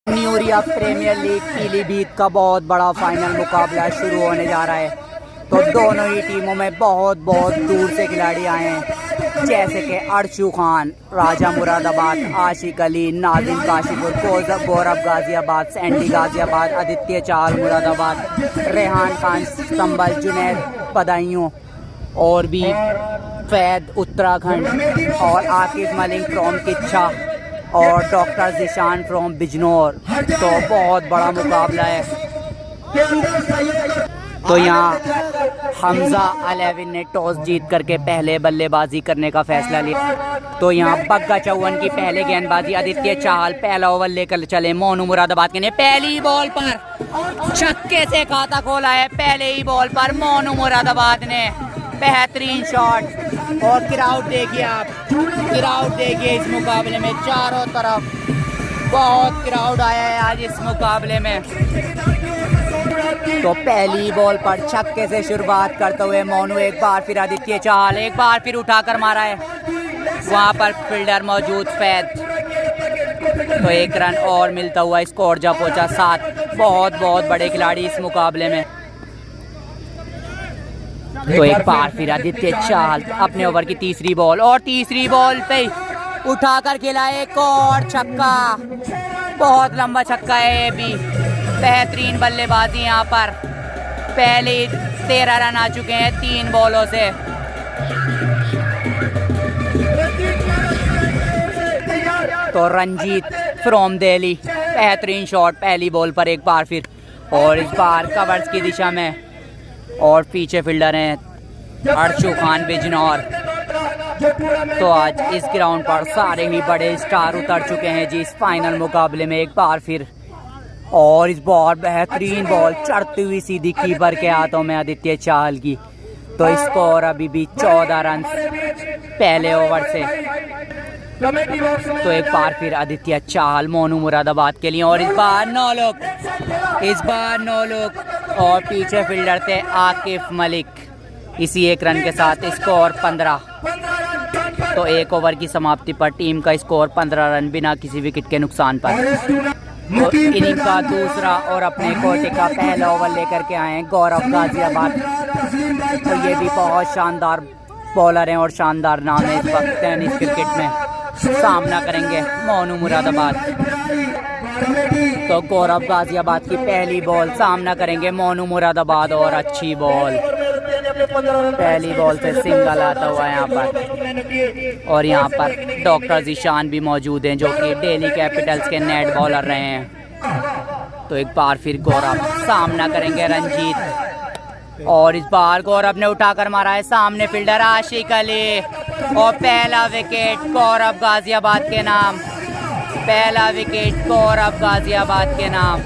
न्यूरिया premiere league Pilibhit का बहुत बड़ा फाइनल मुकाबला शुरू होने जा रहा है। तो दोनों ही टीमों में बहुत दूर से खिलाड़ी आए हैं, जैसे कि अर्शु खान राजा मुरादाबाद, आशिक अली नाजिम काशीपुर, गौरव गाजियाबाद, सैंडी गाजियाबाद, आदित्य चाहल मुरादाबाद, रेहान खान संभल, जुनैद बदायूं और भी फैद उत्तराखंड और आकिब मलिक फ्रॉम किच्छा और डॉक्टर जिशान फ्रॉम बिजनौर। तो बहुत बड़ा मुकाबला है। तो यहाँ हमजा 11 ने टॉस जीत करके पहले बल्लेबाजी करने का फैसला लिया। तो यहाँ बग्गा चौवन की पहले गेंदबाजी, आदित्य चाहल पहला ओवर लेकर चले। मोनू मुरादाबाद के ने पहली बॉल पर छक्के से खाता खोला है। पहले ही बॉल पर मोनू मुरादाबाद ने बेहतरीन शॉट। और क्राउड देखिए आप, क्राउड देखिए इस मुकाबले में, चारों तरफ बहुत क्राउड आया है आज इस मुकाबले में। तो पहली बॉल पर छक्के से शुरुआत करते हुए मोनू, एक बार फिर आदित्य चाहल, एक बार फिर उठाकर मारा है, वहां पर फील्डर मौजूद फैद। तो एक रन और मिलता हुआ स्कोर जा पहुंचा 7। बहुत बड़े खिलाड़ी इस मुकाबले में। तो एक बार फिर आदित्य चाहल अपने ओवर की तीसरी बॉल, और तीसरी बॉल पे उठाकर खेला एक और छक्का। बहुत लंबा छक्का है ये भी। बेहतरीन बल्लेबाजी यहाँ पर। पहले 13 रन आ चुके हैं 3 बॉलों से। तो रंजीत फ्रॉम दिल्ली, बेहतरीन शॉट पहली बॉल पर एक बार फिर, और इस बार कवर्स की दिशा में, और पीछे फील्डर हैं अर्शु खान बिजनौर। तो आज इस ग्राउंड पर सारे ही बड़े स्टार उतर चुके हैं जी इस फाइनल मुकाबले में। एक बार फिर, और इस बार बेहतरीन बॉल चढ़ती हुई सीधी कीपर के हाथों में आदित्य चाहल की। तो स्कोर अभी भी 14 रन पहले ओवर से। तो एक बार फिर आदित्य चाहल मोनू मुरादाबाद के लिए, और इस बार 9 लोग, इस बार 9 लोग, और पीछे फील्डर थे आकिब मलिक। इसी एक रन के साथ स्कोर 15। तो एक ओवर की समाप्ति पर टीम का स्कोर 15 रन बिना किसी विकेट के नुकसान पर। तो इनिंग का दूसरा और अपने कोटे का पहला ओवर लेकर के आए हैं गौरव गाजियाबाद। तो ये भी बहुत शानदार बॉलर हैं और शानदार नाम है इस वक्त टेनिस क्रिकेट में। सामना करेंगे मोनू मुरादाबाद। तो गौरव गाजियाबाद की पहली बॉल, सामना करेंगे मोनू मुरादाबाद, और अच्छी बॉल पहली बॉल से सिंगल आता हुआ यहाँ पर। और यहाँ पर डॉक्टर जिशान भी मौजूद हैं, जो कि दिल्ली कैपिटल्स के नेट बॉलर रहे हैं। तो एक बार फिर गौरव, सामना करेंगे रंजीत, और इस बार गौरव ने उठाकर मारा है, सामने फील्डर आशिक अली, और पहला विकेट गौरव गाजियाबाद के नाम। पहला विकेट गौरव गाजियाबाद के नाम।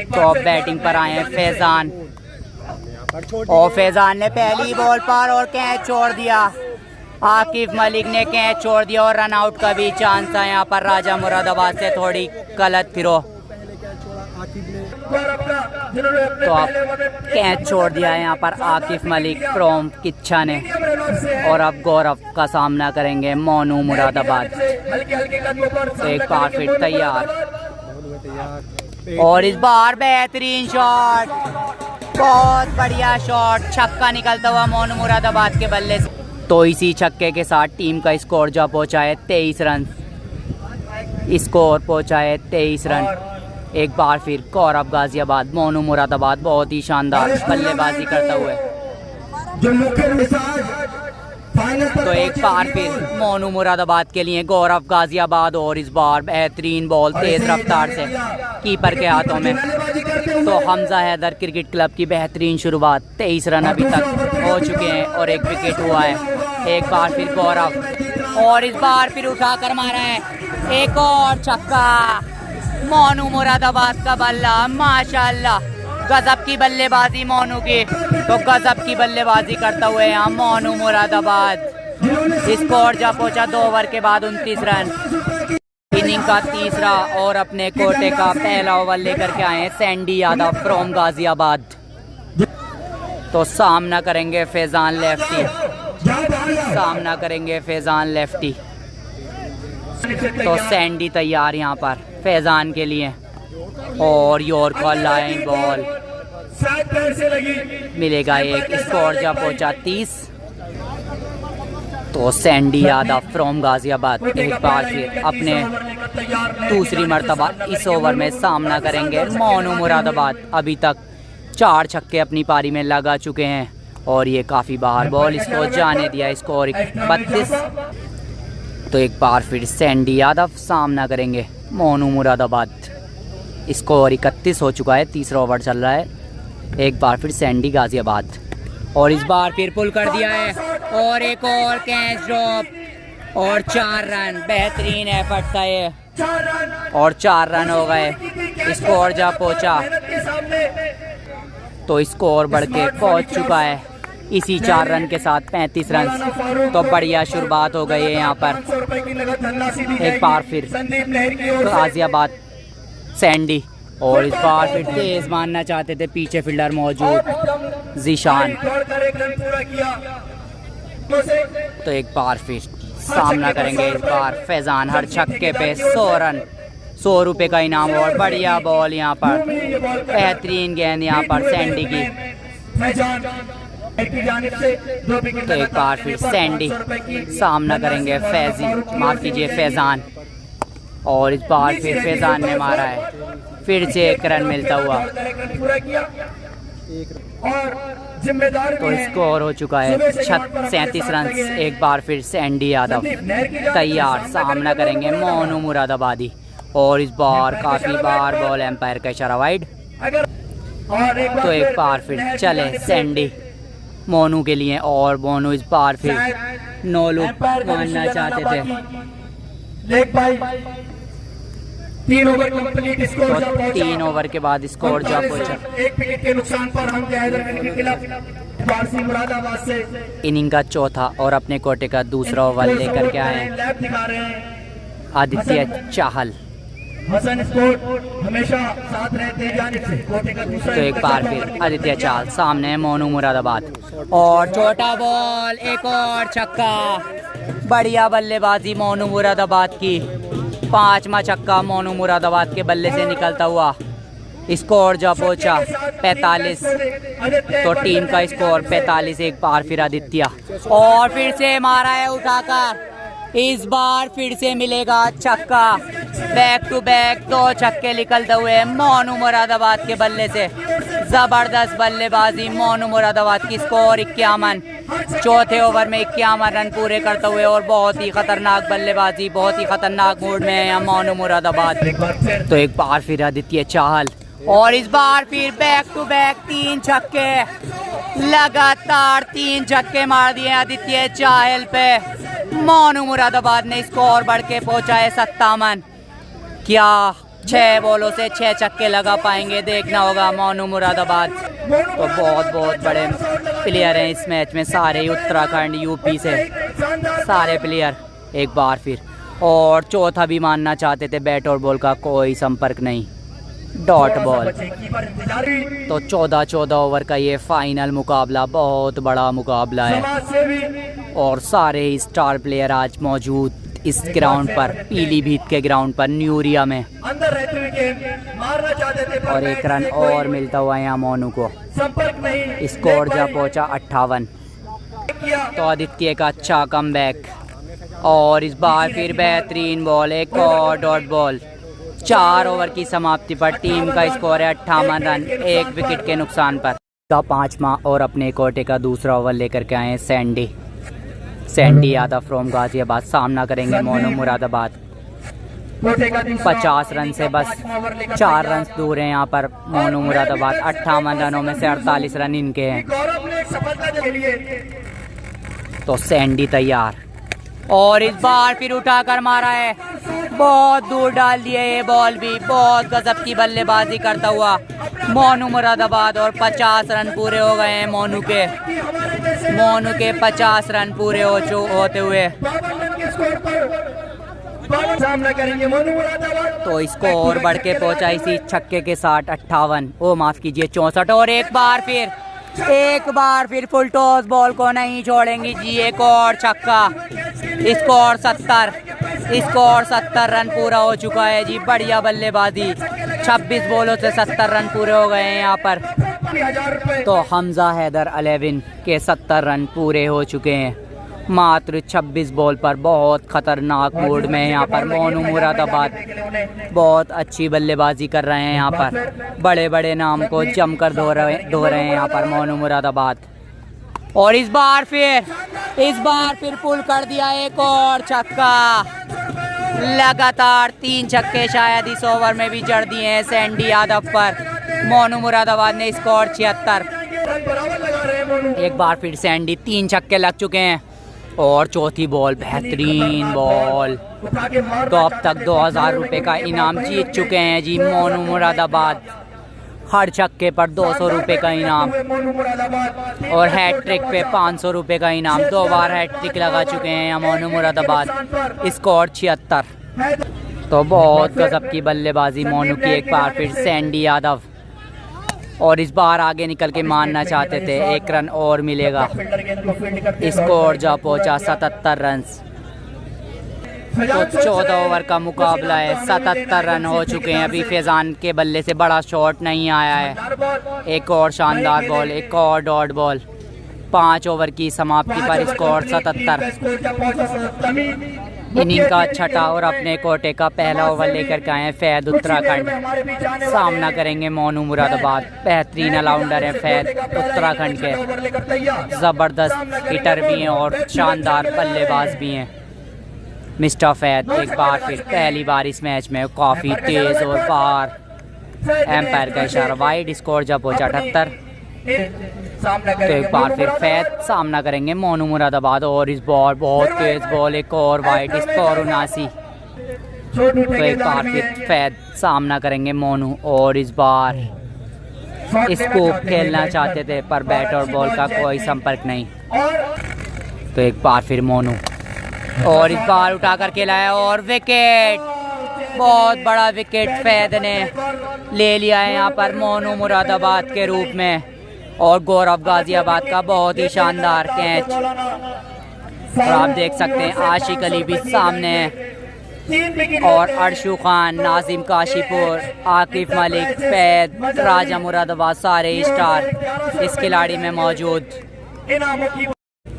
तो अब बैटिंग पर आए हैं फैजान, और फैजान ने पहली बॉल पर और कैच छोड़ दिया। आकिब मलिक ने कैच छोड़ दिया, और रन आउट का भी चांस था यहाँ पर राजा मुरादाबाद से थोड़ी गलत फिरो। तो अब कैच छोड़ दिया है यहाँ पर आकिब मलिक फ्रॉम किच्छा ने, और अब गौरव का सामना करेंगे मोनू मुरादाबाद। तो एक बार फिर तैयार, और इस बार बेहतरीन शॉट, बहुत बढ़िया शॉट, छक्का निकलता हुआ मोनू मुरादाबाद के बल्ले से। तो इसी छक्के के साथ टीम का स्कोर जा पहुंचा है 23 रन। स्कोर पहुंचा है 23 रन। एक बार फिर गौरव गाजियाबाद, मोनू मुरादाबाद बहुत ही शानदार बल्लेबाजी करते हुए। तो एक बार फिर मोनू मुरादाबाद के लिए गौरव गाजियाबाद, और इस बार बेहतरीन बॉल तेज रफ्तार से कीपर के हाथों में। तो हमजा हैदर क्रिकेट क्लब की बेहतरीन शुरुआत, 23 रन अभी तक हो चुके हैं और एक विकेट हुआ है। एक बार फिर गौरव, और इस बार फिर उठाकर मारा है, एक और छक्का। मोनू मुरादाबाद का बल्ला, माशाल्लाह, गजब की बल्लेबाजी मोनू की। तो गजब की बल्लेबाजी करता हुए यहाँ मोनू मुरादाबाद। स्कोर जा पहुंचा 2 ओवर के बाद 29 रन। इनिंग का तीसरा और अपने कोटे का पहला ओवर लेकर के आए हैं सैंडी यादव फ्रॉम गाजियाबाद। तो सामना करेंगे फैजान लेफ्टी, सामना करेंगे फैजान लेफ्टी। तो सैंडी तैयार यहाँ पर फैजान के लिए, और यॉर्कर लाइन बॉल मिलेगा एक। स्कोर जब पहुंचा 30। तो सैंडी यादव फ्रॉम गाजियाबाद एक बार फिर अपने दूसरी मर्तबा इस ओवर में सामना करेंगे मोनू मुरादाबाद। अभी तक 4 छक्के अपनी पारी में लगा चुके हैं और ये काफ़ी बाहर बॉल इसको जाने दिया। स्कोर 32। तो एक बार फिर सैंडी यादव सामना करेंगे मोनू मुरादाबाद। स्कोर 31 हो चुका है, तीसरा ओवर चल रहा है। एक बार फिर सैंडी गाजियाबाद, और इस बार फिर पुल कर दिया है, और एक और कैच ड्रॉप और 4 रन। बेहतरीन एफर्ट था ये, और 4 रन हो गए। स्कोर जब पहुंचा तो स्कोर बढ़ के पहुंच चुका है इसी 4 रन के साथ 35 रन। तो बढ़िया शुरुआत हो गई है यहाँ पर। एक बार फिर गाजियाबाद सैंडी, और इस बार फिर तेज मारना चाहते थे पीछे फील्डर मौजूद जीशान। तो एक बार फिर सामना करेंगे इस बार फैजान। हर छक्के पे 100 रन, 100 रुपये का इनाम, और बढ़िया बॉल यहाँ पर, बेहतरीन गेंद यहाँ पर सैंडी की। तो एक बार फिर सैंडी सामना करेंगे फैजान, और इस बार फिर फैजान ने मारा है, फिर से 1 रन मिलता हुआ। तो स्कोर हो चुका है 37 रन। एक बार फिर सैंडी यादव तैयार, सामना करेंगे मोनू मुरादाबादी, और इस बार काफ़ी बार बॉल एम्पायर का इशारा वाइड। तो एक बार फिर चले सैंडी मोनू के लिए, और मोनू इस बार फिर नो लुक मानना चाहते थे। 3 ओवर कंप्लीट, स्कोर तो 3 ओवर के बाद स्कोर जब पहुंचा 1 विकेट के नुकसान पर हम हैदराबाद के खिलाफ वारसी मुरादाबाद से इनिंग का चौथा और अपने कोटे का दूसरा ओवर लेकर के आए लैब दिखा रहे हैं आदित्य चाहल। हसन स्पोर्ट हमेशा साथ रहते हैं जानिब से कोटे का दूसरा। तो एक बार फिर आदित्य चाहल सामने है मोनू मुरादाबाद, और छोटा बॉल, एक और छक्का। बढ़िया बल्लेबाजी मोनू मुरादाबाद की, 5वां छक्का मोनू मुरादाबाद के बल्ले से निकलता हुआ। स्कोर जब पहुंचा 45। तो टीम का स्कोर 45। एक बार फिर आदित्य, और फिर से मारा है उठाकर, इस बार फिर से मिलेगा छक्का। बैक टू बैक 2 छक्के निकलते हुए मोनू मुरादाबाद के बल्ले से। जबरदस्त बल्लेबाजी मोनू मुरादाबाद की। स्कोर 51। चौथे ओवर में 51 रन पूरे करते हुए, और बहुत ही खतरनाक बल्लेबाजी, बहुत ही खतरनाक मूड में है मोनू मुरादाबाद। तो एक बार फिर आदित्य चाहल, और इस बार फिर बैक टू बैक 3 छक्के, लगातार 3 छक्के मार दिए आदित्य चाहल पे। मोनू मुरादाबाद ने स्कोर बढ़ के पहुंचा है 57। क्या 6 बॉलों से 6 छक्के लगा पाएंगे, देखना होगा मोनू मुरादाबाद। तो बहुत बड़े प्लेयर हैं इस मैच में, सारे उत्तराखंड यूपी से सारे प्लेयर। एक बार फिर, और चौथा भी मानना चाहते थे, बैट और बॉल का कोई संपर्क नहीं, डॉट बॉल। तो 14 ओवर का ये फाइनल मुकाबला बहुत बड़ा मुकाबला है, और सारे स्टार प्लेयर आज मौजूद इस ग्राउंड पर, पीलीभीत के ग्राउंड पर न्यूरिया में। और 1 रन और मिलता हुआ यहाँ मोनू को। स्कोर जब पहुंचा 58। तो आदित्य का अच्छा कमबैक, और इस बार फिर बेहतरीन बॉल, एक और डॉट बॉल। 4 ओवर की समाप्ति पर टीम का स्कोर है 58 रन, 1 विकेट के नुकसान पर। का 5वां और अपने कोटे का दूसरा ओवर लेकर के आए सैंडी यादव फ्रॉम गाजियाबाद। सामना करेंगे मोनू मुरादाबाद। 50 रन से बस 4 रन दूर है यहाँ पर मोनू मुरादाबाद। 58 रनों में से 48 रन इनके हैं। तो सैंडी तैयार, और इस बार फिर उठाकर मारा है, बहुत दूर डाल दिए ये बॉल भी। बहुत गजब की बल्लेबाजी करता हुआ मोनू मुरादाबाद, और 50 रन पूरे हो गए हैं मोनू के 50 रन पूरे होते हुए। सामना करेंगे मोनू मुरादाबाद। तो स्कोर बढ़ के पहुंचा इसी छक्के के साथ 58, ओ माफ कीजिए 64। और एक बार फिर एक बार फिर फुल टॉस बॉल को नहीं छोड़ेंगी जी। एक और छक्का। स्कोर 70 रन पूरा हो चुका है जी। बढ़िया बल्लेबाजी। 26 बॉलों से 70 रन पूरे हो गए हैं यहाँ पर। तो हमजा हैदर 11 के 70 रन पूरे हो चुके हैं मात्र 26 बॉल पर। बहुत खतरनाक मूड में यहाँ पर मोनू मुरादाबाद बहुत अच्छी बल्लेबाजी कर रहे हैं। यहाँ पर बड़े बड़े नाम को जमकर धो रहे हैं यहाँ पर मोनू मुरादाबाद। और इस बार फिर पुल कर दिया। एक और छक्का। लगातार 3 छक्के शायद इस ओवर में भी जड़ दिए हैं सैंडी यादव पर। मोनू मुरादाबाद ने स्कोर 76। एक बार फिर सैंडी 3 छक्के लग चुके हैं। और चौथी बॉल बेहतरीन बॉल। तो अब तक 2000 रुपये का इनाम जीत चुके हैं जी मोनू मुरादाबाद। हर छक्के पर 200 रुपये का इनाम और हैट्रिक पे 500 रुपये का इनाम। 2 बार हैट्रिक लगा चुके हैं मोनू मुरादाबाद। स्कोर 76। तो बहुत गजब की बल्लेबाजी मोनू की। एक बार फिर सैंडी यादव। और इस बार आगे निकल के मारना चाहते थे। 1 रन और मिलेगा। स्कोर जा पहुंचा 77 रन। तो 14 ओवर का मुकाबला है। 77 रन हो चुके हैं। अभी फैजान के बल्ले से बड़ा शॉट नहीं आया है। एक और शानदार बॉल। एक और डॉट बॉल। 5 ओवर की समाप्ति पर स्कोर 77। इनिंग का छठा और अपने कोटे का पहला ओवर लेकर के आए हैं फैद उत्तराखंड। सामना करेंगे मोनू मुरादाबाद। बेहतरीन ऑलराउंडर है फैद उत्तराखंड के। ज़बरदस्त हिटर भी हैं और शानदार बल्लेबाज भी हैं मिस्टर फैद। एक बार फिर पहली बार इस मैच में काफ़ी तेज़ और बार एम्पायर का इशारा वाइड। स्कोर जब पहुंचा 78। तो एक बार फिर फैद सामना करेंगे मोनू मुरादाबाद। और इस बॉल बहुत तेज बॉल। एक और वाइड। स्कोर 79। तो एक बार फिर फैद सामना करेंगे मोनू। और इस बार इसको खेलना चाहते थे पर बैट और बॉल का कोई संपर्क नहीं। तो एक बार फिर मोनू। और इस बार उठा कर खेला है और विकेट। बहुत बड़ा विकेट फैद ने ले लिया है यहाँ पर मोनू मुरादाबाद के रूप में। और गौरव गाजियाबाद का बहुत ही शानदार कैच। और आप देख सकते हैं आशिक अली भी सामने है। और अर्शु खान, नाजिम काशीपुर, आकिफ मलिक, फैद, राजा मुरादाबाद सारे स्टार इस खिलाड़ी में मौजूद।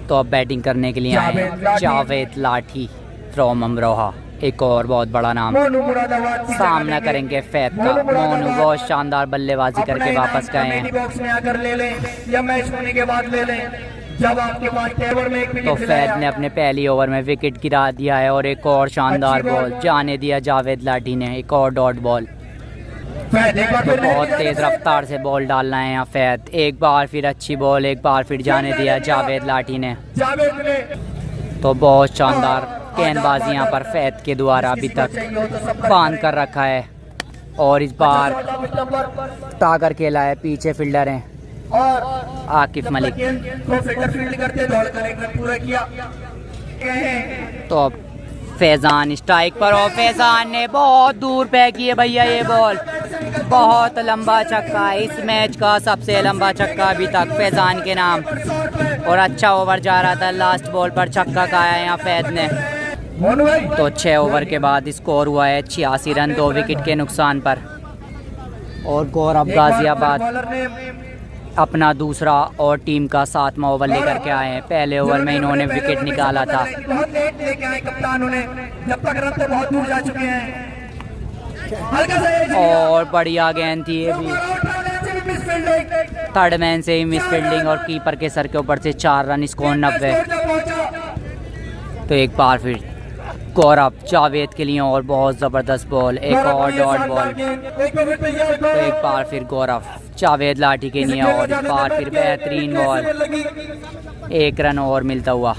तो अब बैटिंग करने के लिए आए हैं जावेद लाठी फ्रॉम अमरोहा। एक और बहुत बड़ा नाम। सामना करेंगे फैद का। मोनू बहुत शानदार बल्लेबाजी करके वापस गए हैं। तो फैद ने अपने पहली ओवर में विकेट गिरा दिया है। और एक और शानदार बॉल जाने दिया जावेद लाठी ने। एक और डॉट बॉल। तो बहुत तेज रफ्तार से बॉल डालना है यहाँ फैद। एक बार फिर अच्छी बॉल। एक बार फिर जाने दिया जावेद लाठी ने। तो बहुत शानदार गेंदबाजी यहाँ पर फैद के द्वारा अभी तक बांध कर रखा है। और इस बार ताकर खेला है। पीछे फील्डर हैं आकिफ मलिक। तो अब फैजान स्ट्राइक पर। और फैजान ने बहुत दूर फेंकी है भैया ये बॉल। बहुत लंबा छक्का। इस मैच का सबसे लंबा छक्का अभी तक फैजान के नाम। और अच्छा ओवर जा रहा था। लास्ट बॉल पर छक्का खाया है यहाँ फैद ने। तो 6 ओवर के बाद स्कोर हुआ है 86 रन 2 विकेट के नुकसान पर। और गौरव गाजियाबाद अपना दूसरा और टीम का 7वां ओवर लेकर के आए हैं। पहले ओवर में इन्होंने विकेट निकाला था। और बढ़िया गेंद थी ये भी। थर्ड मैन से ही मिस फील्डिंग और कीपर के सर के ऊपर से 4 रन। स्कोर 90। तो एक बार फिर गौरव जावेद के लिए और बहुत ज़बरदस्त बॉल। एक और डॉट बॉल। तो एक बार फिर गौरव जावेद लाठी के लिए। और एक बार फिर बेहतरीन बॉल। 1 रन और मिलता हुआ।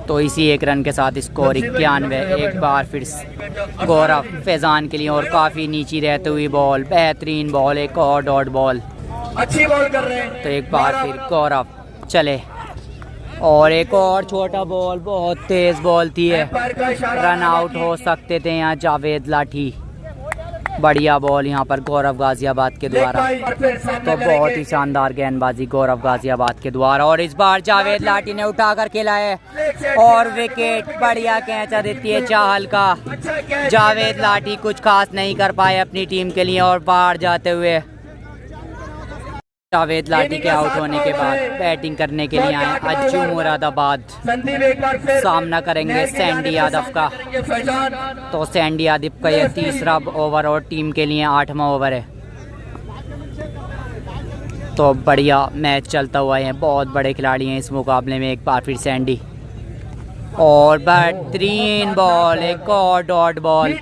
तो इसी 1 रन के साथ स्कोर 91। एक बार फिर गौरव फैजान के लिए। और काफ़ी नीची रहते हुई बॉल। बेहतरीन बॉल। एक और डॉट बॉल। अच्छी बॉल कर रहे हैं। तो एक बार फिर गौरव चले। और एक और छोटा बॉल। बहुत तेज बॉल थी है। रन आउट हो सकते थे यहाँ जावेद लाठी। बढ़िया बॉल यहाँ पर गौरव गाजियाबाद के द्वारा। तो बहुत ही शानदार गेंदबाजी गौरव गाजियाबाद के द्वारा। और इस बार जावेद लाठी ने उठाकर खेला है और विकेट। बढ़िया कैच आदित्य चाहल का। जावेद लाठी कुछ खास नहीं कर पाए अपनी टीम के लिए और बाहर जाते हुए जावेद लाठी के आउट होने के बाद बैटिंग करने के लिए आए अज्जू मुरादाबाद। सामना करेंगे सैंडी यादव का। तो सैंडी यादव का यह तीसरा ओवर और टीम के लिए 8वां ओवर है। तो बढ़िया मैच चलता हुआ है। बहुत बड़े खिलाड़ी हैं इस मुकाबले में। एक बार फिर सैंडी और बेहतरीन बॉल, एक और डॉट बॉल। तो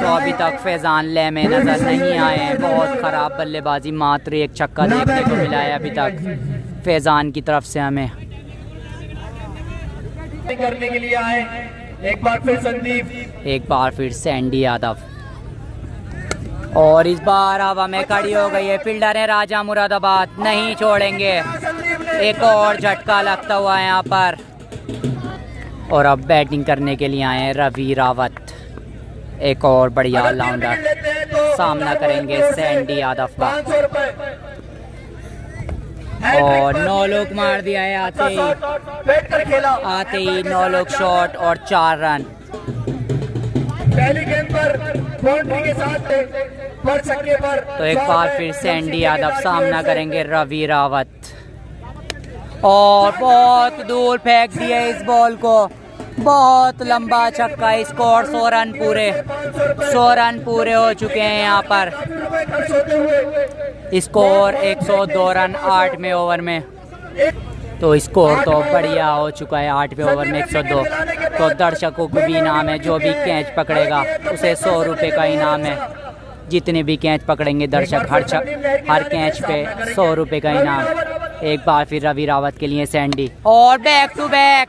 अभी तक फैजान ले में नजर नहीं आए हैं। बहुत ख़राब बल्लेबाजी, मात्र एक छक्का देखने को मिला है अभी तक फैजान की तरफ से हमें। करने के लिए आए एक बार फिर संदीप, एक बार फिर सैंडी यादव। और इस बार हवा में खड़ी हो गई है फील्डर है राजा मुरादाबाद, नहीं छोड़ेंगे। एक और झटका लगता हुआ है यहाँ पर। और अब बैटिंग करने के लिए आए हैं रवि रावत। एक और बढ़िया ऑलराउंडर। सामना करेंगे सैंडी यादव का। और 9 लोग मार दिया है आते ही 9 लोग शॉट और 4 रन। पहली गेंद पर बाउंड्री के साथ पर छक्के पर। तो एक बार फिर सैंडी यादव सामना करेंगे रवि रावत। और बहुत दूर फेंक दिया इस बॉल को। बहुत लंबा छक्का। स्कोर 100 रन पूरे। 100 रन पूरे हो चुके हैं यहाँ पर। स्कोर 102 रन 8वें ओवर में। तो स्कोर तो बढ़िया हो चुका है 8वें ओवर में 102। तो दर्शकों को भी इनाम है। जो भी कैच पकड़ेगा उसे 100 रुपये का इनाम है। जितने भी कैच पकड़ेंगे दर्शक हर कैच पे 100 रुपये का इनाम। एक बार फिर रवि रावत के लिए सैंडी। और बैक टू बैक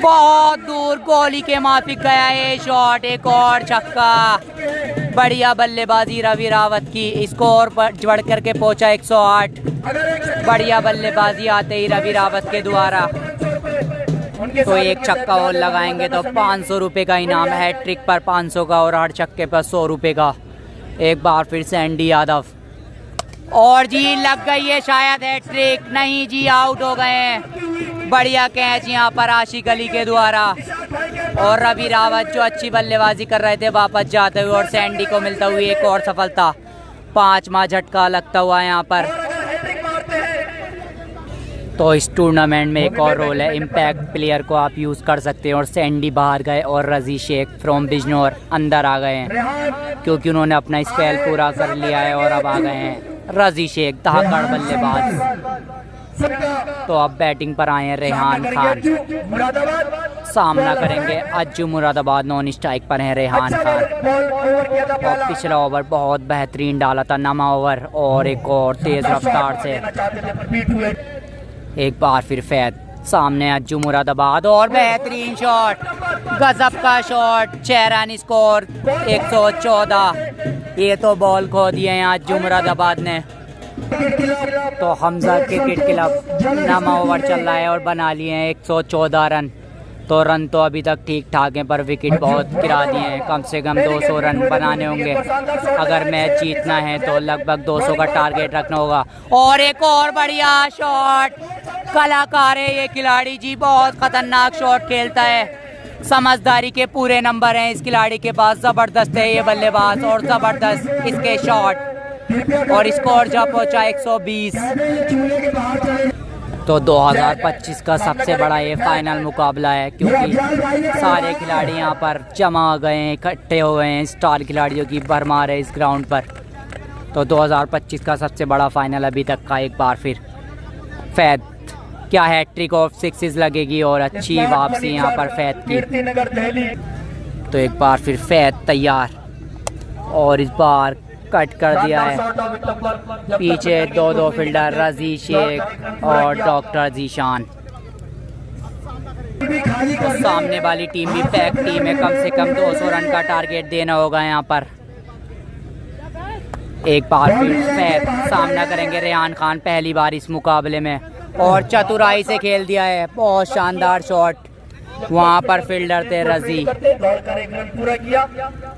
बहुत दूर गोली के माफिक गया ये शॉट। एक और छक्का। बढ़िया बल्लेबाजी रवि रावत की। स्कोर पर बढ़ करके पहुंचा 108। बढ़िया बल्लेबाजी आते ही रवि रावत के द्वारा। तो एक छक्का और लगाएंगे तो 500 रुपये का इनाम है। हैट्रिक पर 500 का और हर छक्के पर 100 रुपये का। एक बार फिर सैंडी यादव। और जी लग गई है शायद हैट्रिक। नहीं जी, आउट हो गए हैं। बढ़िया कैच यहाँ पर आशिक अली के द्वारा। और रवि रावत जो अच्छी बल्लेबाजी कर रहे थे वापस जाते हुए। और सैंडी को मिलता हुई एक और सफलता। 5वां झटका लगता हुआ यहाँ पर। तो इस टूर्नामेंट में एक और रोल है, इम्पैक्ट प्लेयर को आप यूज़ कर सकते हैं। और सैंडी बाहर गए और रजी शेख फ्रॉम बिजनौर अंदर आ गए हैं क्योंकि उन्होंने अपना स्पेल पूरा कर लिया है। और अब आ गए हैं रजी शेख, धाकड़ बल्लेबाज। तो अब बैटिंग पर आए हैं रेहान खान। सामना करेंगे अज्जू मुरादाबाद। नॉन स्ट्राइक पर हैं रेहान खान। और पिछला ओवर बहुत बेहतरीन डाला था, 9वां ओवर। और एक और तेज़ रफ्तार से एक बार फिर फैद। सामने अज्जू मुरादाबाद और बेहतरीन शॉट, गजब का शॉट। 6 run score 114। ये तो बॉल खो दिए हैं अज्जू मुरादाबाद ने। तो हमजा क्रिकेट क्लब 9वां ओवर चल रहा है और बना लिए हैं 114 रन। तो रन तो अभी तक ठीक ठाक हैं पर विकेट बहुत गिरा दिए हैं। कम से कम 200 रन बनाने होंगे अगर मैच जीतना है। तो लगभग 200 का टारगेट रखना होगा। और एक और बढ़िया शॉट। कलाकार है ये खिलाड़ी जी, बहुत खतरनाक शॉट खेलता है। समझदारी के पूरे नंबर हैं इस खिलाड़ी के पास। ज़बरदस्त है ये बल्लेबाज और ज़बरदस्त इसके शॉट। और स्कोर जब पहुंचा 120। तो 2025 का सबसे बड़ा ये फाइनल मुकाबला है क्योंकि सारे खिलाड़ी यहाँ पर जमा गए हैं, इकट्ठे हो गए हैं। स्टार खिलाड़ियों की भरमार है इस ग्राउंड पर। तो 2025 का सबसे बड़ा फाइनल अभी तक का। एक बार फिर फैद, क्या हैट्रिक ऑफ 6 लगेगी और अच्छी वापसी यहाँ पर फैद की। तो एक बार फिर फैद तैयार। और इस बार कट कर दिया है। पीछे 2 फील्डर रजी शेख और डॉक्टर जीशान। सामने वाली टीम भी पैक टीम है। कम से कम 200 रन का टारगेट देना होगा यहाँ पर। एक बार फिर फैद सामना करेंगे रेहान खान पहली बार इस मुकाबले में। और चतुराई से खेल दिया है, बहुत शानदार शॉट। वहाँ पर फील्डर थे रजी।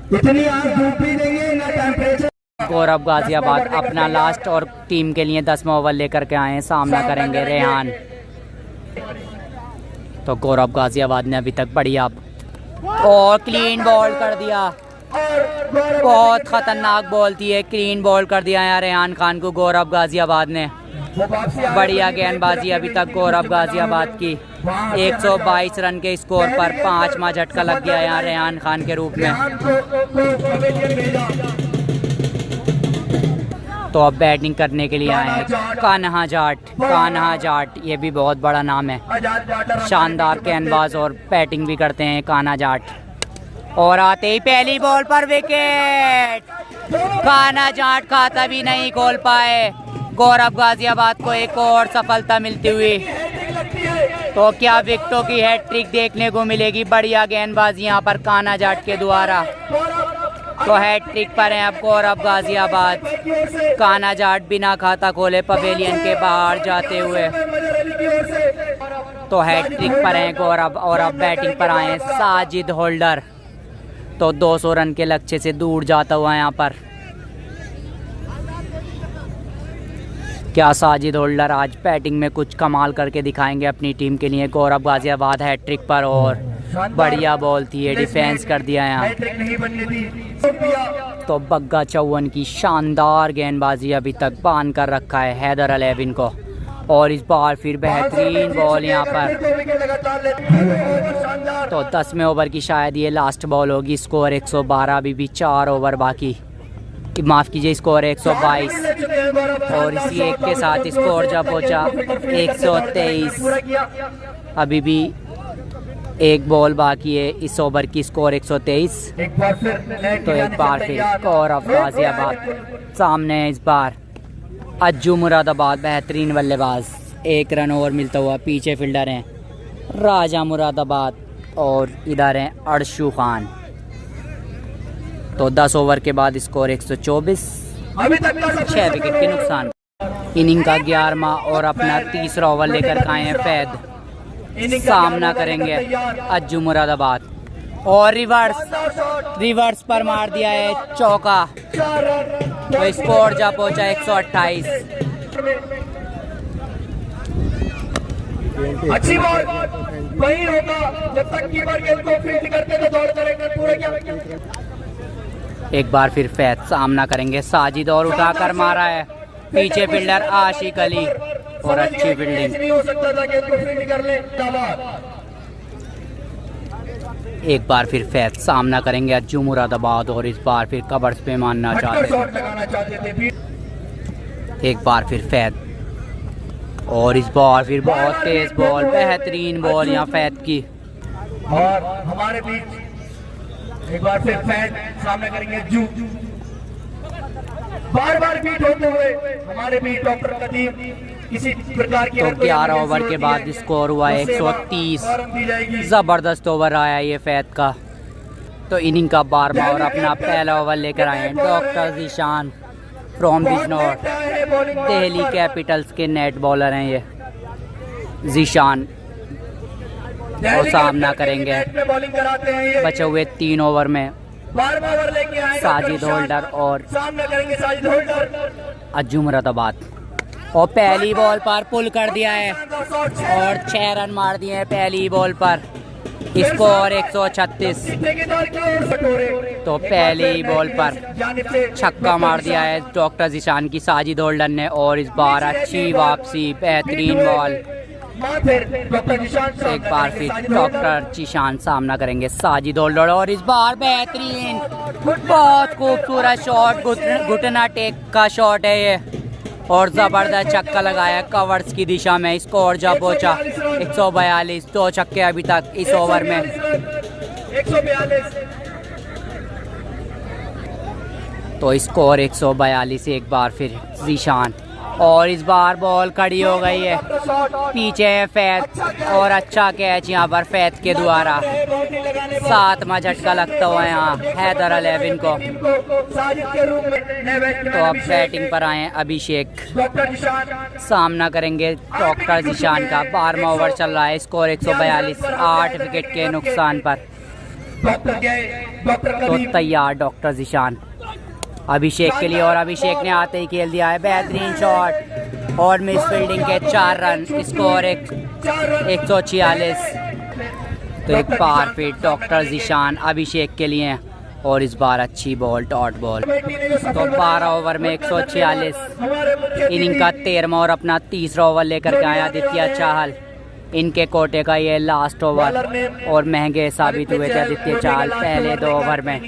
इतनी आज धूप भी नहीं है ना टेम्परेचर। गौरव गाजियाबाद अपना लास्ट और टीम के लिए 10वां ओवर लेकर के आए हैं, सामना करेंगे रेहान। तो गौरव गाजियाबाद ने अभी तक बढ़िया और क्लीन बॉल कर दिया, बहुत खतरनाक बॉल थी है, क्लीन बॉल कर दिया यार रेहान खान को गौरव गाजियाबाद ने। बढ़िया गेंदबाजी अभी तक गौरव गाजियाबाद की। 122 रन के स्कोर पर 5वां झटका लग गया यहाँ रेहान खान के रूप में। तो अब बैटिंग करने के लिए आए हैं कान्हा जाट। कान्हा जाट ये भी बहुत बड़ा नाम है, शानदार गेंदबाज और बैटिंग भी करते हैं कान्हा जाट। और आते ही पहली बॉल पर विकेट, कान्हा जाट खाता भी नहीं खोल पाए। गौरव गाजियाबाद को एक और सफलता मिलती हुई। तो क्या विकेटों की हैट्रिक देखने को मिलेगी। बढ़िया गेंदबाजी यहाँ पर कान्हा जाट के द्वारा। तो हैट्रिक पर हैं अब गौरव गाजियाबाद। कान्हा जाट बिना खाता खोले पवेलियन के बाहर जाते हुए। तो हैट्रिक पर हैं गौरव और अब बैटिंग पर आए हैं साजिद होल्डर। तो 200 रन के लक्ष्य से दूर जाता हुआ यहाँ पर क्या साजिद होल्डर आज बैटिंग में कुछ कमाल करके दिखाएंगे अपनी टीम के लिए। गौरव गाजियाबाद हैट्रिक पर और बढ़िया बॉल थी, ये डिफेंस कर दिया यहाँ। तो बग्गा चौवन की शानदार गेंदबाजी अभी तक बांध कर रखा है हैदर अलेविन को। और इस बार फिर बेहतरीन बॉल यहाँ पर। तो 10वें ओवर की शायद ये लास्ट बॉल होगी। स्कोर 112, अभी भी 4 ओवर बाकी। माफ़ कीजिए, स्कोर 122 और इसी एक के साथ स्कोर जब पहुँचा 123। अभी भी एक बॉल बाकी है इस ओवर की, स्कोर 123। तो एक बार फिर गौरव गाजियाबाद सामने है इस बार। अज्जू मुरादाबाद बेहतरीन बल्लेबाज, 1 रन ओवर मिलता हुआ। पीछे फील्डर हैं राजा मुरादाबाद और इधर हैं अर्शु खान। तो 10 ओवर के बाद स्कोर 124, 6 विकेट के नुकसान। इनिंग का 11वां और अपना 3रा ओवर लेकर आए हैं फैद। सामना करेंगे अज्जू मुरादाबाद और रिवर्स पर मार दिया है चौका। तो स्कोर जा पहुंचा 128। अच्छी बॉल वही होगा जब तक कीपर गेंद को फील्ड करते तो दौड़ करेंगे पूरे क्या। एक बार फिर फैद सामना करेंगे साजिद और उठाकर मारा है पीछे फील्डर आशिक अली और अच्छी फील्डिंग। एक बार फिर फैद सामना करेंगे अज्जू मुरादाबाद और इस बार फिर कवर्स पे मारना चाहते हैं। एक बार फिर फैद और इस बार फिर बहुत तेज बॉल, बेहतरीन बॉल यहाँ फैद की। और हमारे बीच एक बार फिर फैद सामना करेंगे जू। बार बार बीट होते हुए हमारे बीच डॉक्टर कदीम किसी प्रकार की। तो 11 ओवर के बाद स्कोर हुआ 130। जबरदस्त ओवर आया ये फैद का। तो इनिंग का 12वां और अपना पहला ओवर लेकर आए हैं doctor Zeeshan from Bijnor. Delhi Capitals के नेट बॉलर हैं ये जीशान। और सामना करेंगे बचे हुए 3 ओवर में साजिद होल्डर और अज्जू मुरादाबाद। और पहली बॉल पर पुल कर दिया है और 6 रन मार दिए हैं पहली बॉल पर। स्कोर 136। तो पहली बॉल पर छक्का मार दिया है डॉक्टर जीशान की साजिद होल्डर ने और इस बार अच्छी वापसी, बेहतरीन बॉल। एक बार फिर डॉक्टर जीशान सामना करेंगे साजिद होल्डर और इस बार बेहतरीन, बहुत खूबसूरत शॉट, घुटना टेक का शॉट है ये और जबरदस्त छक्का लगाया कवर्स की दिशा में। स्कोर जा पहुंचा 142। 2 छक्के अभी तक इस ओवर में। 142। तो स्कोर 142। एक बार फिर जीशान और इस बार बॉल खड़ी हो गई है, पीछे है फैद और अच्छा कैच यहाँ पर फैद के द्वारा। 7वां झटका लगता हुआ यहाँ हैदर अलेविन को। तो अब बैटिंग पर आए अभिषेक, सामना करेंगे डॉक्टर जीशान का। 12वां ओवर चल रहा है, स्कोर 142, 8 विकेट के नुकसान पर। डॉक्टर गए, डॉक्टर तो करीम तैयार डॉक्टर जिशान अभिषेक के लिए, और अभिषेक ने आते ही खेल दिया है बेहतरीन शॉट और मिस फील्डिंग के 4 रन, स्कोर 146। तो एक बार फिर डॉक्टर जिशान अभिषेक के लिए, और इस बार अच्छी बॉल डॉट बॉल। तो 12 ओवर में 146, इनिंग का 13वां और अपना 30वां ओवर लेकर के आया आदित्य चहल। इनके कोटे का ये लास्ट ओवर, और महंगे साबित हुए थे आदित्य चहल पहले 2 ओवर में।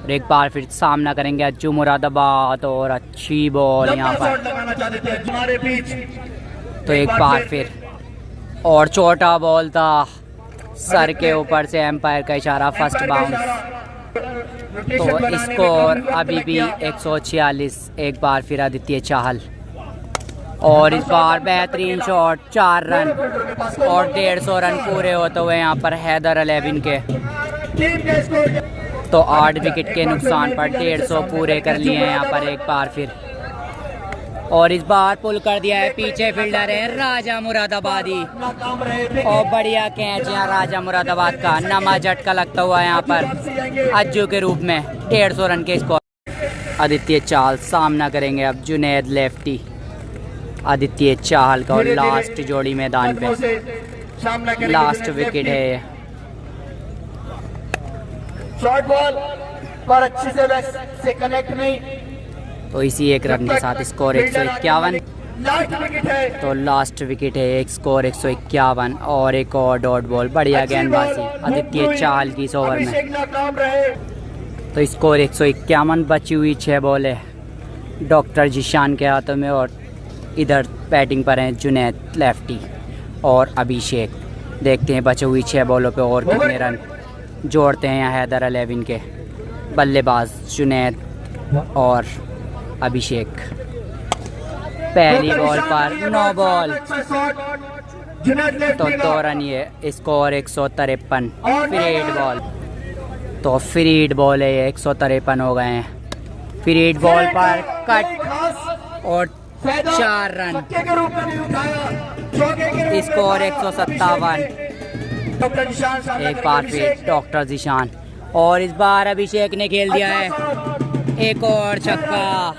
और एक बार फिर सामना करेंगे अज्जू मुरादाबाद, और अच्छी बॉल यहाँ पर। तो एक बार फिर, और छोटा बॉल था, सर के ऊपर से एम्पायर का इशारा, फर्स्ट बाउंस। तो स्कोर अभी भी 146, एक बार फिर आदित्य चहल, और इस बार बेहतरीन शॉट 4 रन, और 150 रन पूरे होते हुए यहाँ पर हैदर अलेविन के। तो 8 विकेट के नुकसान पर 150 पूरे कर लिए हैं यहाँ पर एक बार फिर। और इस बार पुल कर दिया है, पीछे फील्डर है राजा मुरादाबादी, और बढ़िया कैच यहाँ राजा मुरादाबाद का, नमा झटका लगता हुआ यहाँ पर अज्जू के रूप में। 150 रन के स्कोर। आदित्य चहल सामना करेंगे अब जुनैद लेफ्टी आदित्य चहल का, और लास्ट जोड़ी मैदान पे, लास्ट विकेट है ये। शॉर्ट बॉल पर अच्छी से कनेक्ट नहीं, तो इसी एक रन के साथ स्कोर 151। लास्ट विकेट है। तो लास्ट विकेट है, एक स्कोर 151, और एक और डॉट बॉल। बढ़िया गेंदबाजी आदित्य चहल की इस ओवर में। तो स्कोर 151, बची हुई 6 बॉल है डॉक्टर जिशान के हाथों में, और इधर बैटिंग पर हैं जुनैद लेफ्टी और अभिषेक। देखते हैं बचे हुई 6 बॉलों पे और कितने रन जोड़ते हैं यहाँ हैदर अलेविन के बल्लेबाज जुनैद और अभिषेक। पहली बॉल पर 9 बॉल, तो 2 रन, ये स्कोर 153। फिर 8 बॉल, तो फ्रीड बॉल है ये, 153 हो गए हैं। फ्रीड बॉल पर कट और 4 रन, स्कोर 157। एक बार फिर डॉक्टर जिशान, और इस बार अभिषेक ने खेल दिया है एक और छक्का।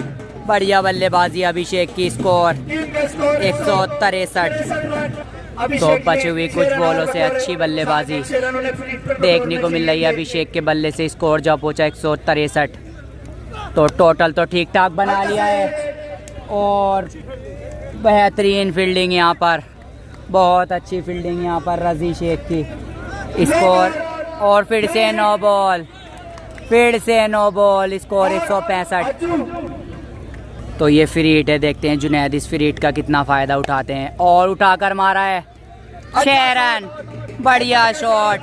बढ़िया बल्लेबाजी अभिषेक की, स्कोर 163। तो बचे हुए कुछ बॉलों से अच्छी बल्लेबाजी देखने को मिल रही है अभिषेक के बल्ले से। स्कोर जब पहुंचा 163, तो टोटल तो ठीक ठाक बना लिया है, और बेहतरीन फील्डिंग यहाँ पर, बहुत अच्छी फील्डिंग यहाँ पर रजी शेख की। स्कोर, और फिर से 9 बॉल, फिर से 9 बॉल, स्कोर 165। तो ये फ्री हिट है, देखते हैं जुनैद इस फ्री हिट का कितना फ़ायदा उठाते हैं, और उठाकर मारा है 6 रन। बढ़िया शॉट,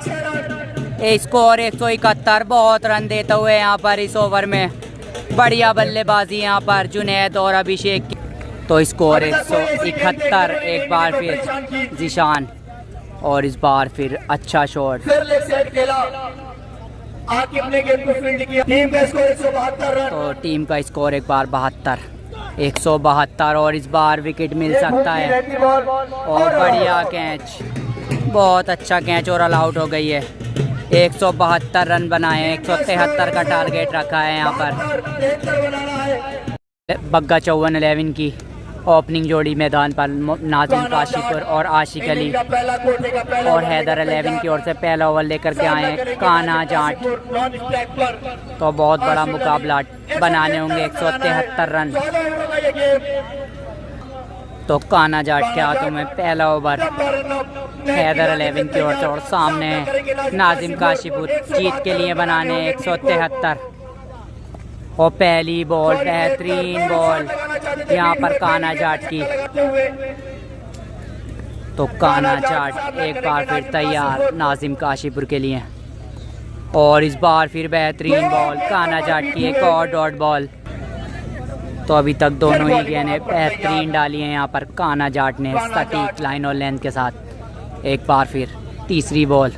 स्कोर 171। बहुत रन देते हुए यहाँ पर इस ओवर में, बढ़िया बल्लेबाजी यहाँ पर जुनैद और अभिषेक की। तो स्कोर 171, एक बार फिर जिशान, और इस बार फिर अच्छा शॉट। तो टीम का स्कोर एक बार 172, और इस बार विकेट मिल सकता है। और बढ़िया कैच, बहुत अच्छा कैच, और ऑल आउट हो गई है। 172 रन बनाए हैं, 173 का टारगेट रखा है यहाँ पर। बग्गा 54-11 की ओपनिंग जोड़ी मैदान पर, नाजिम काशीपुर और आशिक अली, और हैदर अलेविन की ओर से पहला ओवर लेकर के आए हैं कान्हा जाट। तो बहुत बड़ा मुकाबला, बनाने होंगे 173 रन। तो कान्हा जाट के हाथों में पहला ओवर हैदर अलेविन की ओर से, और सामने नाजिम काशीपुर जीत के लिए बनाने 173। और पहली बॉल, बेहतरीन बॉल यहाँ पर कान्हा जाट की। तो कान्हा जाट एक बार फिर तैयार नाजिम काशीपुर के लिए, और इस बार फिर बेहतरीन बॉल कान्हा जाट की, एक और डॉट बॉल। तो अभी तक दोनों ही गेंदें बेहतरीन डाली हैं यहाँ पर कान्हा जाट ने, सटीक लाइन और लेंथ के साथ। एक बार फिर तीसरी बॉल,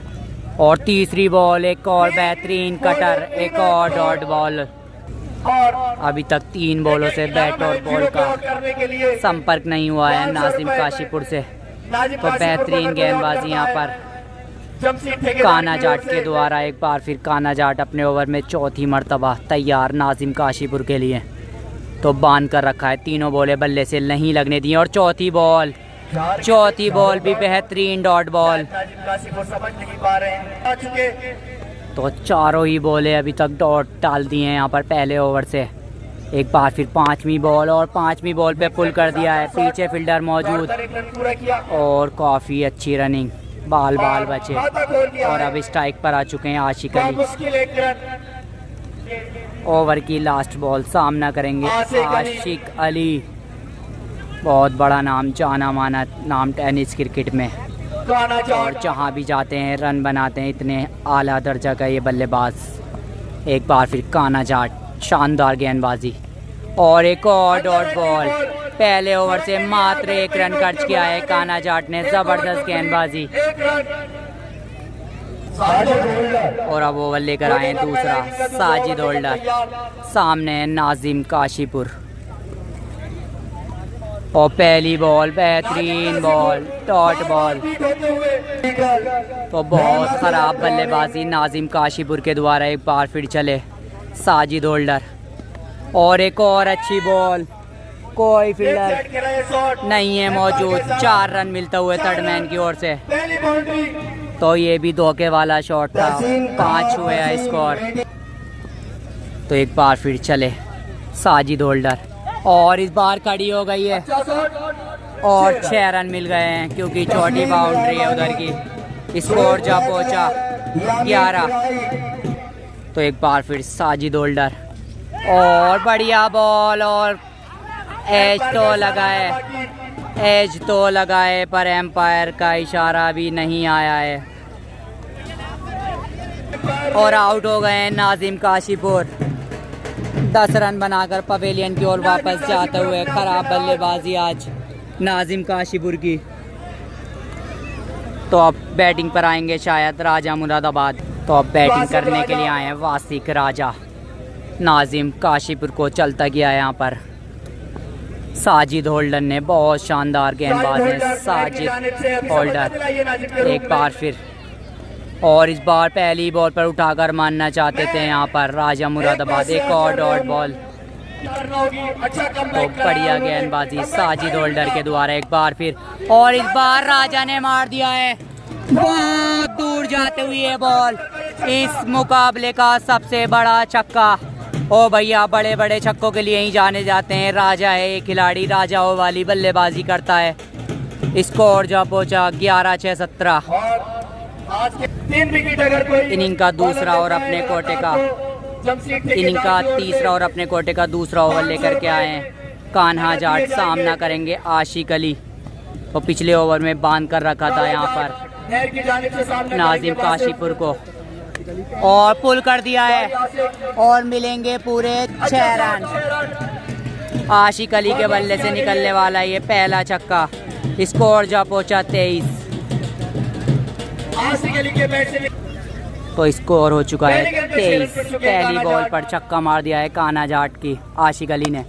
और तीसरी बॉल एक और बेहतरीन कटर, एक और डॉट बॉल। अभी तक 3 बॉलों से बैट और बॉल का संपर्क नहीं हुआ है नाजिम काशीपुर से। तो बेहतरीन गेंदबाजी यहाँ पर जमशेद ठेकेदार काना जाट के द्वारा एक बार फिर काना जाट अपने ओवर में चौथी मर्तबा तैयार नाजिम काशीपुर के लिए। तो बांध कर रखा है, तीनों बॉलें बल्ले से नहीं लगने दी और चौथी बॉल भी बेहतरीन डॉट बॉल। नाजिम काशीपुर समझ नहीं पा रहे हैं आ चुके। तो चारों ही बॉलें अभी तक डॉट डाल दी हैं यहाँ पर पहले ओवर से। एक बार फिर पांचवी बॉल पे पुल कर दिया है, पीछे फील्डर मौजूद एक रन पूरा किया और काफ़ी अच्छी रनिंग, बाल बचे खाता खोल दिया और है। अब स्ट्राइक पर आ चुके हैं आशिक बहुत अली। मुश्किल एक रन। ओवर की लास्ट बॉल सामना करेंगे आशिक अली, बहुत बड़ा नाम, जाना माना नाम टेनिस क्रिकेट में, काना और जाट जहाँ भी जाते हैं रन बनाते हैं, इतने आला दर्जा का ये बल्लेबाज। एक बार फिर काना जाट, शानदार गेंदबाजी और एक और डॉट बॉल। पहले ओवर से मात्र एक रन खर्च किया है काना जाट ने, जबरदस्त गेंदबाजी। एक रन। साजिद होल्डर और अब ओवर लेकर आए हैं दूसरा साजिद होल्डर, सामने है नाजिम काशीपुर। और पहली बॉल बेहतरीन बॉल, डॉट बॉल। तो बहुत ख़राब बल्लेबाजी नाजिम काशीपुर के द्वारा। एक बार फिर चले साजिद होल्डर और एक और अच्छी बॉल, कोई फील्डर नहीं है मौजूद, 4 रन मिलता हुए थर्ड मैन की ओर से। पहली बाउंड्री तो ये भी धोखे वाला शॉट था, 5 हुए है स्कोर। तो एक बार फिर चले साजिद होल्डर और इस बार खड़ी हो गई है और 6 रन मिल गए हैं क्योंकि छोटी बाउंड्री है उधर की। स्कोर जा पहुंचा 11। तो एक बार फिर साजिद होल्डर और बढ़िया बॉल और एज तो लगाए पर एम्पायर का इशारा भी नहीं आया है और आउट हो गए हैं नाजिम काशीपुर। 10 रन बनाकर पवेलियन की ओर वापस जाते हुए। खराब बल्लेबाजी आज नाजिम काशीपुर की। तो अब बैटिंग पर आएंगे शायद राजा मुरादाबाद। तो अब बैटिंग करने के लिए आए हैं वासिक राजा। नाजिम काशीपुर को चलता गया यहाँ पर साजिद होल्डर ने, बहुत शानदार गेंदबाज है साजिद होल्डर। एक बार फिर और इस बार पहली बॉल पर उठाकर मानना चाहते थे यहाँ पर राजा मुरादाबाद। एक और डॉट बॉल। तो बढ़िया गेंदबाजी साजिद होल्डर के द्वारा एक बार फिर, और इस बार राजा ने मार दिया है बहुत दूर जाते हुए ये बॉल। इस मुकाबले का सबसे बड़ा छक्का। ओ भैया, बड़े बड़े छक्कों के लिए ही जाने जाते हैं। राजा है ये खिलाड़ी, राजाओं वाली बल्लेबाजी करता है। स्कोर जा पहुंचा 11-6-17। इनिंग का दूसरा और अपने कोटे का इनिंग का तीसरा और अपने कोटे का दूसरा ओवर लेकर के आए हैं कान्हा जाट। सामना करेंगे आशिक अली। तो पिछले ओवर में बांध कर रखा था यहाँ पर नाजिम काशीपुर को और पुल कर दिया है और मिलेंगे पूरे 6 रन। आशिक अली के बल्ले से निकलने वाला ये पहला छक्का। स्कोर जा पहुंचा 23। तो स्कोर हो चुका है 23। पहली बॉल पर छक्का मार दिया है कान्हा जाट की आशिक अली ने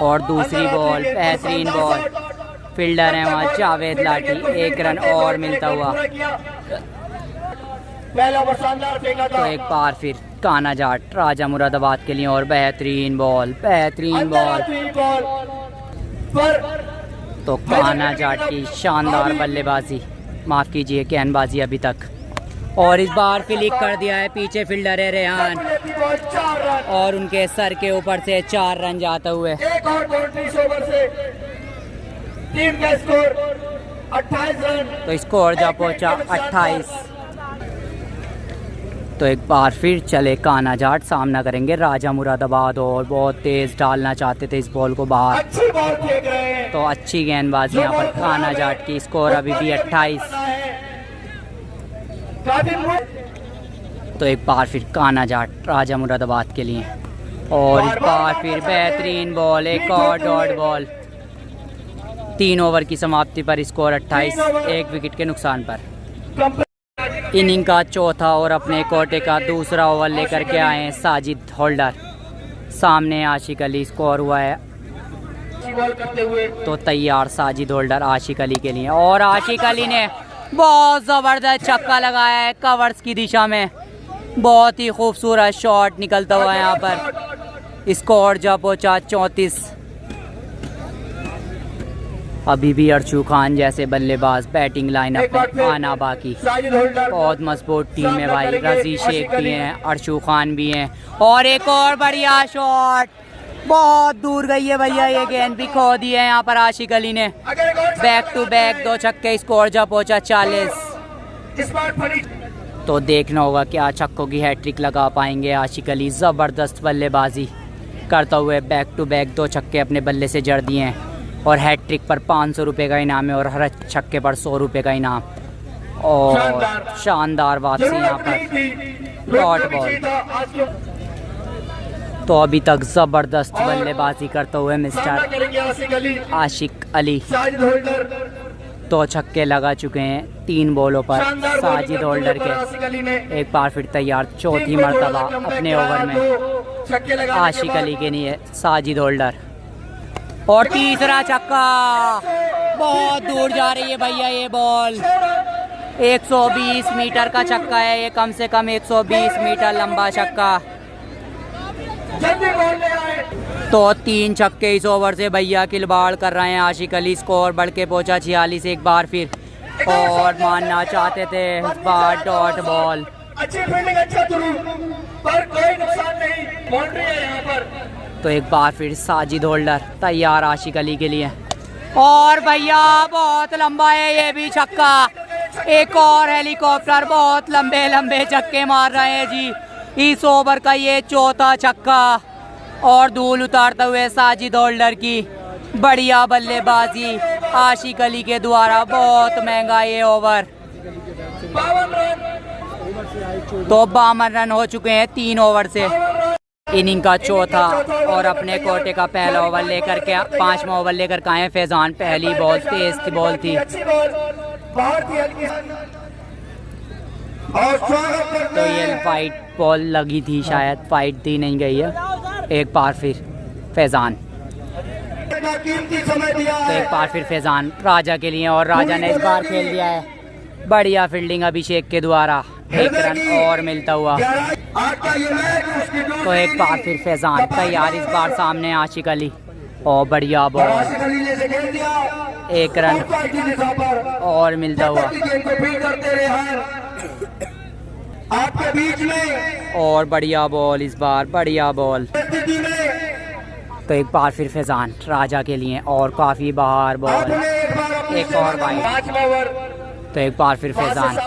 और दूसरी बॉल बेहतरीन बॉल। फील्डर है वहाँ जावेद लाठी। 1 रन और मिलता हुआ। तो एक बार फिर कान्हा जाट राजा मुरादाबाद के लिए और बेहतरीन बॉल तो कान्हा जाट की शानदार बल्लेबाजी, माफ़ कीजिए गेंदबाजी अभी तक। और इस बार फ्लिक कर दिया है, पीछे फील्डर है रेहान और उनके सर के ऊपर से 4 रन जाते हुए। एक और 29 ओवर से टीम का स्कोर 28 रन। तो स्कोर जा पहुंचा 28। तो एक बार फिर चले कान्हा जाट। सामना करेंगे राजा मुरादाबाद और बहुत तेज डालना चाहते थे इस बॉल को बाहर। अच्छी बॉल फेंक रहे हैं। तो अच्छी गेंदबाजी यहाँ पर कान्हा जाट की। स्कोर अभी भी 28। तो एक बार फिर कान्हा जाट राजा मुरादाबाद के लिए और इस बार फिर बेहतरीन बॉल, एक और डॉट बॉल। 3 ओवर की समाप्ति पर स्कोर 28, 1 विकेट के नुकसान पर। इनिंग का चौथा और अपने कोटे का दूसरा ओवर लेकर के आए हैं साजिद होल्डर। सामने आशिक अली। स्कोर हुआ है तो तैयार साजिद होल्डर आशिक अली के लिए और आशिक अली ने बहुत ज़बरदस्त छक्का लगाया है कवर्स की दिशा में। बहुत ही खूबसूरत शॉट निकलता हुआ है यहाँ पर। स्कोर जा पहुँचा 34। अभी भी अर्शू खान जैसे बल्लेबाज बैटिंग लाइनअप में आना बाकी। बहुत मजबूत टीम है भाई। रजी शेख भी हैं, अर्शू खान भी हैं। और एक और बढ़िया शॉट, बहुत दूर गई है भैया। ये गेंद भी खो दी है यहाँ पर आशिक अली ने। बैक टू बैक 2 छक्के, स्कोर जा पहुँचा 40। तो देखना होगा क्या छक्कों की हैट्रिक लगा पाएंगे आशिक अली। ज़बरदस्त बल्लेबाजी करते हुए बैक टू बैक 2 छक्के अपने बल्ले से जड़ दिए हैं। और हैट्रिक पर 500 रुपये का इनाम है और हर छक्के पर 100 रुपये का इनाम। और शानदार वापसी यहाँ पर डॉट बॉल। तो अभी तक ज़बरदस्त बल्लेबाजी करते हुए मिस्टर आशिक अली 2 छक्के लगा चुके हैं 3 बॉलों पर। साजिद होल्डर के एक बार फिर तैयार, चौथी मरतबा अपने ओवर में आशिक अली के लिए साजिद होल्डर। और तीसरा छक्का, बहुत दूर जा रही है भैया ये बॉल। 120 मीटर का छक्का है ये, कम से कम 120 मीटर लंबा छक्का। तो 3 छक्के इस ओवर से भैया खिलवाड़ कर रहे हैं आशिक अली। स्कोर बढ़ के पहुंचा 46 एक बार फिर। और मानना चाहते थे इस बार डॉट बॉल। अच्छी फील्डिंग, अच्छा थ्रू, पर कोई नुकसान नहीं, बाउंड्री है यहाँ पर। तो एक बार फिर साजिद होल्डर तैयार आशिक अली के लिए। और भैया बहुत लंबा है ये भी छक्का। एक और हेलीकॉप्टर, बहुत लंबे लंबे छक्के मार रहे हैं जी इस ओवर का ये चौथा छक्का। और धूल उतारते हुए साजिद होल्डर की बढ़िया बल्लेबाजी आशिक अली के द्वारा। बहुत महंगा ये ओवर। 52 रन। तो 52 रन हो चुके हैं 3 ओवर से। इनिंग का चौथा और अपने कोटे का पहला ओवर लेकर के 5वां ओवर लेकर के आए फैजान। पहली बॉल तेज बॉल थी। तो ये वाइट बॉल लगी थी शायद, फाइट दी नहीं गई है। एक बार फिर फैजान, तो एक बार फिर फैजान राजा के लिए। और राजा ने इस बार खेल दिया है बढ़िया फील्डिंग अभिषेक के द्वारा। 1 रन और मिलता हुआ। तो एक बार फिर फैजान तैयार, इस बार सामने आशिक अली। और बढ़िया बॉल, 1 रन और मिलता हुआ। आपके बीच में और बढ़िया बॉल इस बार, बढ़िया बॉल। तो एक बार फिर फैजान राजा के लिए। और काफ़ी बाहर बॉल, एक और वाइड। तो एक बार फिर फैजान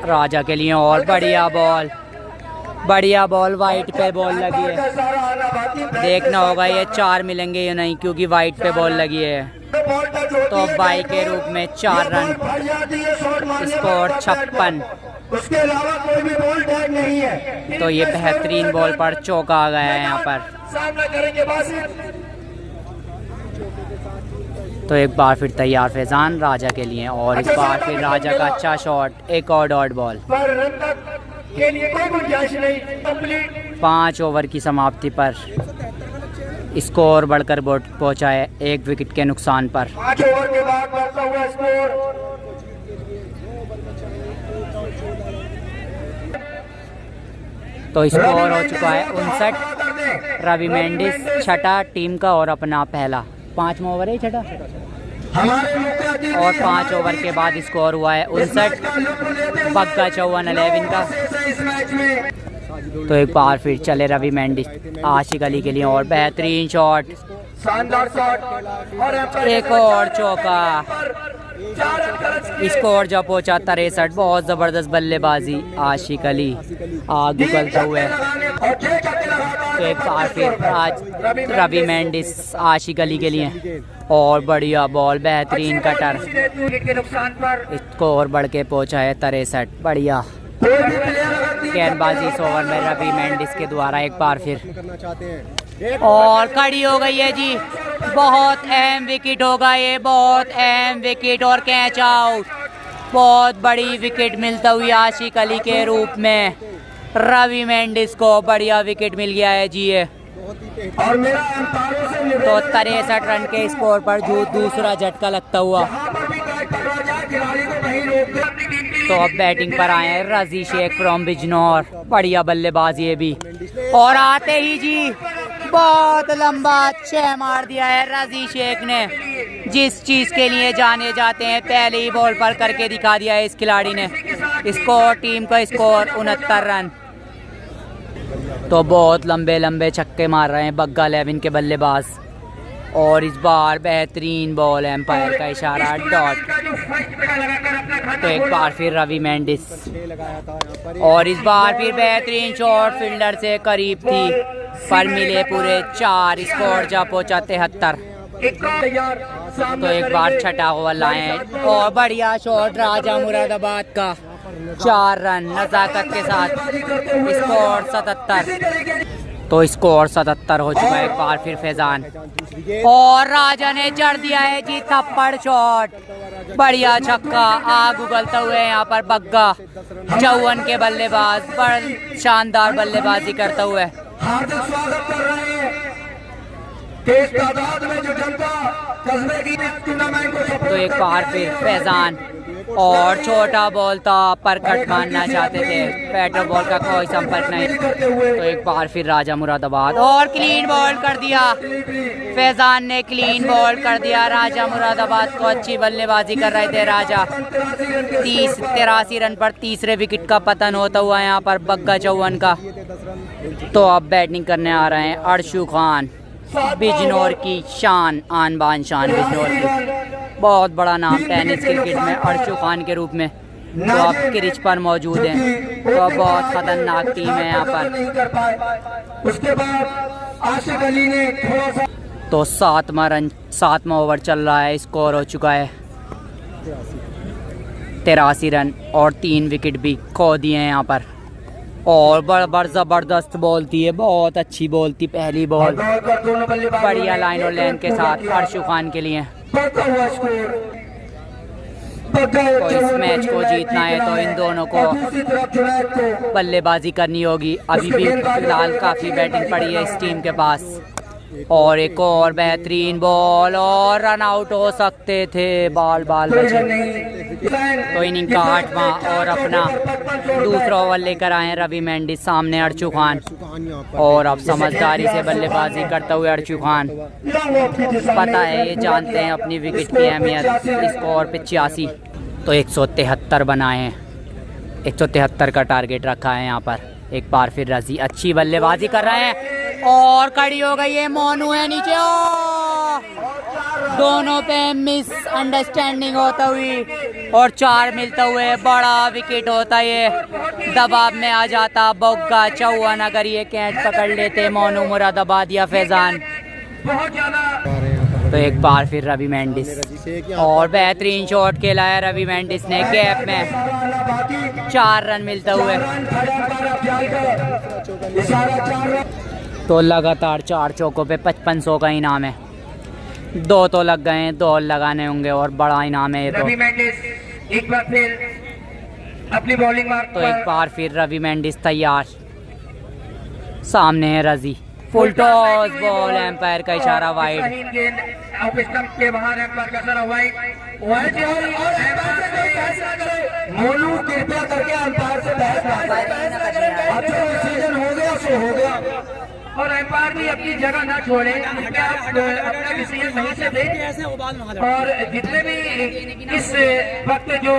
राजा के लिए। और बढ़िया बॉल, बढ़िया बॉल, वाइट पे बॉल लगी है। देखना होगा ये 4 मिलेंगे या नहीं, क्योंकि वाइट पे बॉल लगी है। तो बाई के रूप में 4 रन, स्कोर 56। उसके अलावा कोई भी बॉल टैग नहीं है। तो ये बेहतरीन बॉल पर चौका आ गया है यहाँ पर। सामना करेंगे बासित। तो एक बार फिर तैयार फैजान राजा के लिए। और इस बार फिर राजा का अच्छा शॉट, एक और डॉट बॉल। पर रन तक के लिए कोई गुंजाइश नहीं। कंप्लीट 5 ओवर की समाप्ति पर स्कोर बढ़कर पहुंचा है 1 विकेट के नुकसान पर। 5 ओवर के बाद बढ़ता हुआ स्कोर। तो स्कोर हो चुका है 59। रवि मेंडिस छठा टीम का और अपना पहला। 5वां ओवर है छठा। और 5 ओवर के बाद स्कोर हुआ है 59। बग्गा चौहान 11 का। तो एक बार फिर चले रवि मेंडिस आशिक अली के लिए। और बेहतरीन शॉट, शानदार शॉट। और एक और चौका। स्कोर जब पहुंचा 63। बहुत ज़बरदस्त बल्लेबाजी आशिक अली आग उगलते हुए। तो एक बार फिर आज रवि मेंडिस आशिक अली के लिए। और बढ़िया बॉल, बेहतरीन कटर। स्कोर बढ़ के पहुंचा है 63। बढ़िया गेंदबाजी इस ओवर में रवि मेंडिस के द्वारा एक बार फिर। और खड़ी हो गई है जी। बहुत अहम विकेट होगा ये, बहुत अहम विकेट। और कैच आउट, बहुत बड़ी विकेट मिलता हुई आशिक अली के रूप में। रवि मेंडिस को बढ़िया विकेट मिल गया है जी ये। तो 63 रन के स्कोर पर जो दूसरा झटका लगता हुआ। तो अब बैटिंग पर आए हैं रजी शेख फ्रॉम बिजनौर, बढ़िया बल्लेबाज ये भी, और आते ही जी बहुत लंबा 6 मार दिया है रजी शेख ने। जिस चीज के लिए जाने जाते हैं पहले ही बॉल पर करके दिखा दिया है इस खिलाड़ी ने। स्कोर, टीम का स्कोर 69 रन। तो बहुत लंबे लंबे छक्के मार रहे हैं बग्गा 11 के बल्लेबाज, और इस बार बेहतरीन बॉल, एम्पायर का इशारा, डॉट। तो एक बार फिर रवि मेंडिस, और इस बार फिर बेहतरीन शॉट, फील्डर से करीब थी पर मिले पूरे 4। स्कोर जा पहुंचा 73। तो एक बार छठा ओवर लाए और बढ़िया शॉट राजा मुरादाबाद का, 4 रन नजाकत के साथ, स्कोर 77। तो स्कोर 77 हो चुका है। एक बार फिर फैजान, और राजा ने जड़ दिया है जी थप्पड़ शॉट, बढ़िया छक्का। आग उगलता हुए यहाँ पर बग्गा 54 के बल्लेबाज, बड़ शानदार बल्लेबाजी करता हुए। हार्दिक स्वागत कर रहे हैं तेज तादाद में जो जनता कस्बे की टूर्नामेंट को सफल। तो एक बार फिर फैजान, और छोटा बॉल था पर कट मारना चाहते थे, पेट्रोल बॉल का कोई संपर्क नहीं। तो एक बार फिर राजा मुरादाबाद, और क्लीन बॉल कर दिया फैजान ने, क्लीन बॉल कर दिया राजा मुरादाबाद को। अच्छी बल्लेबाजी कर रहे थे राजा। 83 रन पर तीसरे विकेट का पतन होता हुआ यहाँ पर बग्गा 54 का। तो अब बैटिंग करने आ रहे हैं अर्शु खान, बिजनौर की शान, आन बान शान बिजनौर की, बहुत बड़ा नाम टेनिस क्रिकेट में अर्शु खान के रूप में। तो अब क्रिच पर मौजूद हैं, तो बहुत खतरनाक टीम है यहाँ पर। उसके बाद आशिक अली ने थोड़ा सा, तो 7वां ओवर चल रहा है, स्कोर हो चुका है 83 रन, और 3 विकेट भी खो दिए हैं यहाँ पर। और बड़ जबरदस्त बॉल थी ये, बहुत अच्छी बॉल थी पहली बॉल, बढ़िया लाइन और लेंथ के साथ अर्शु खान के लिए। तो इस मैच को जीतना है तो इन दोनों को बल्लेबाजी करनी होगी। अभी भी फिलहाल काफ़ी बैटिंग पड़ी है इस टीम के पास। और एक और बेहतरीन बॉल, और रन आउट हो सकते थे, बाल बचे। तो इनिंग का 8वां और अपना दूसरा ओवर लेकर आए हैं रवि मेंडिस, सामने अर्शु खान। और अब समझदारी से बल्लेबाजी करते हुए अर्शु खान, पता है ये जानते हैं अपनी विकेट की अहमियत। स्कोर 85। तो 173 बनाए हैं, 173 का टारगेट रखा है यहाँ पर। एक बार फिर रजी अच्छी बल्लेबाजी कर रहे हैं, और कड़ी हो गई है, मोनू है नीचे, दोनों पे मिस अंडरस्टैंडिंग होता हुई, और 4 मिलते हुए बड़ा विकेट होता ये, दबाव में आ जाता बग्गा 54 अगर ये कैच पकड़ लेते मोनू मुरादाबाद या फैजान। तो एक बार फिर रवि मेंडिस, और बेहतरीन शॉट खेला है रवि मेंडिस ने गैप में, 4 रन मिलते हुए। तो लगातार 4 चौकों पे 5500 का इनाम है, 2 तो लग गए हैं, 2 लगाने होंगे, और बड़ा इनाम है ये तो। रवि मेंडिस एक बार फिर अपनी बॉलिंग मार्क तो एक बार फिर रवि मेंडिस तैयार, सामने है रजी, फुल टॉस बॉल, एम्पायर का इशारा वाइड। के बाहर एम्पायर का इशारा वाइड। मोनू कृपया करके एम्पायर से बहस ना करें, डिसीजन हो गया सो हो गया, और एम्पायर भी अपनी जगह ना छोड़े, अपना डिसीजन सही से दे। और जितने भी इस वक्त जो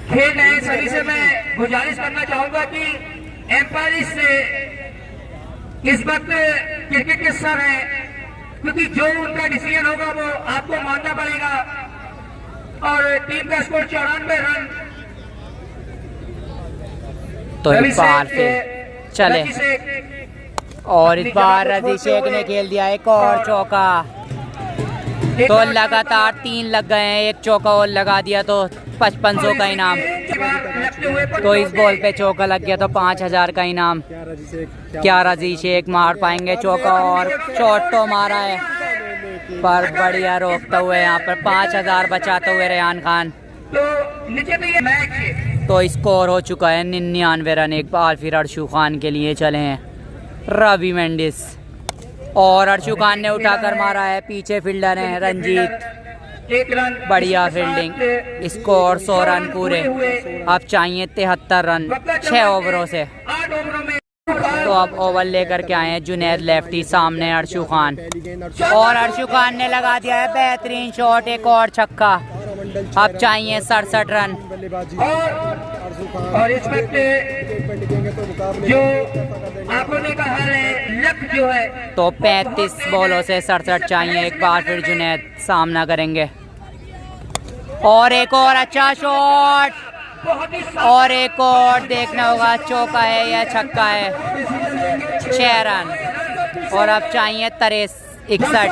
खेल रहे सभी से मैं गुजारिश करना चाहूंगा कि एम्पायर इस वक्त क्रिकेट के सर है, क्योंकि जो उनका डिसीजन होगा वो आपको मानना पड़ेगा। और टीम का स्कोर 94 रन। तो एक बार फिर चले, और इस बार रजी शेख ने खेल दिया एक और चौका। तो लगातार 3 लग गए हैं, एक चौका और लगा दिया तो 5500 का इनाम। तो इस बॉल पे चौका लग गया तो 5000 का इनाम। क्या रजी शेख मार पाएंगे चौका? और शॉट तो मारा है पर बढ़िया रोकते हुए यहाँ पर 5000 बचाते हुए रेहान खान। तो स्कोर हो चुका है 99 रन। एक बार फिर अर्शु खान के लिए चले हैं रवि मेंडिस, और अर्शु खान ने उठाकर मारा है, पीछे फील्डर हैं रंजीत, 1 रन। बढ़िया फील्डिंग, स्कोर 100 रन पूरे। अब चाहिए 73 रन 6 ओवरों से। 8 ओवरों में तो अब ओवर लेकर के आए हैं जुनैद लेफ्टी, सामने अर्शु खान, और अर्शु खान ने लगा दिया है बेहतरीन शॉट, एक और छक्का। अब चाहिए 67 रन। और इस वक्त जो आपने कहा है लक जो है, तो 35 बॉलों से 67 चाहिए। एक बार फिर जुनैद सामना करेंगे, और एक और अच्छा शॉट, बहुत ही और एक और देखना होगा चौका है या छक्का है। 6 रन, और अब चाहिए 61।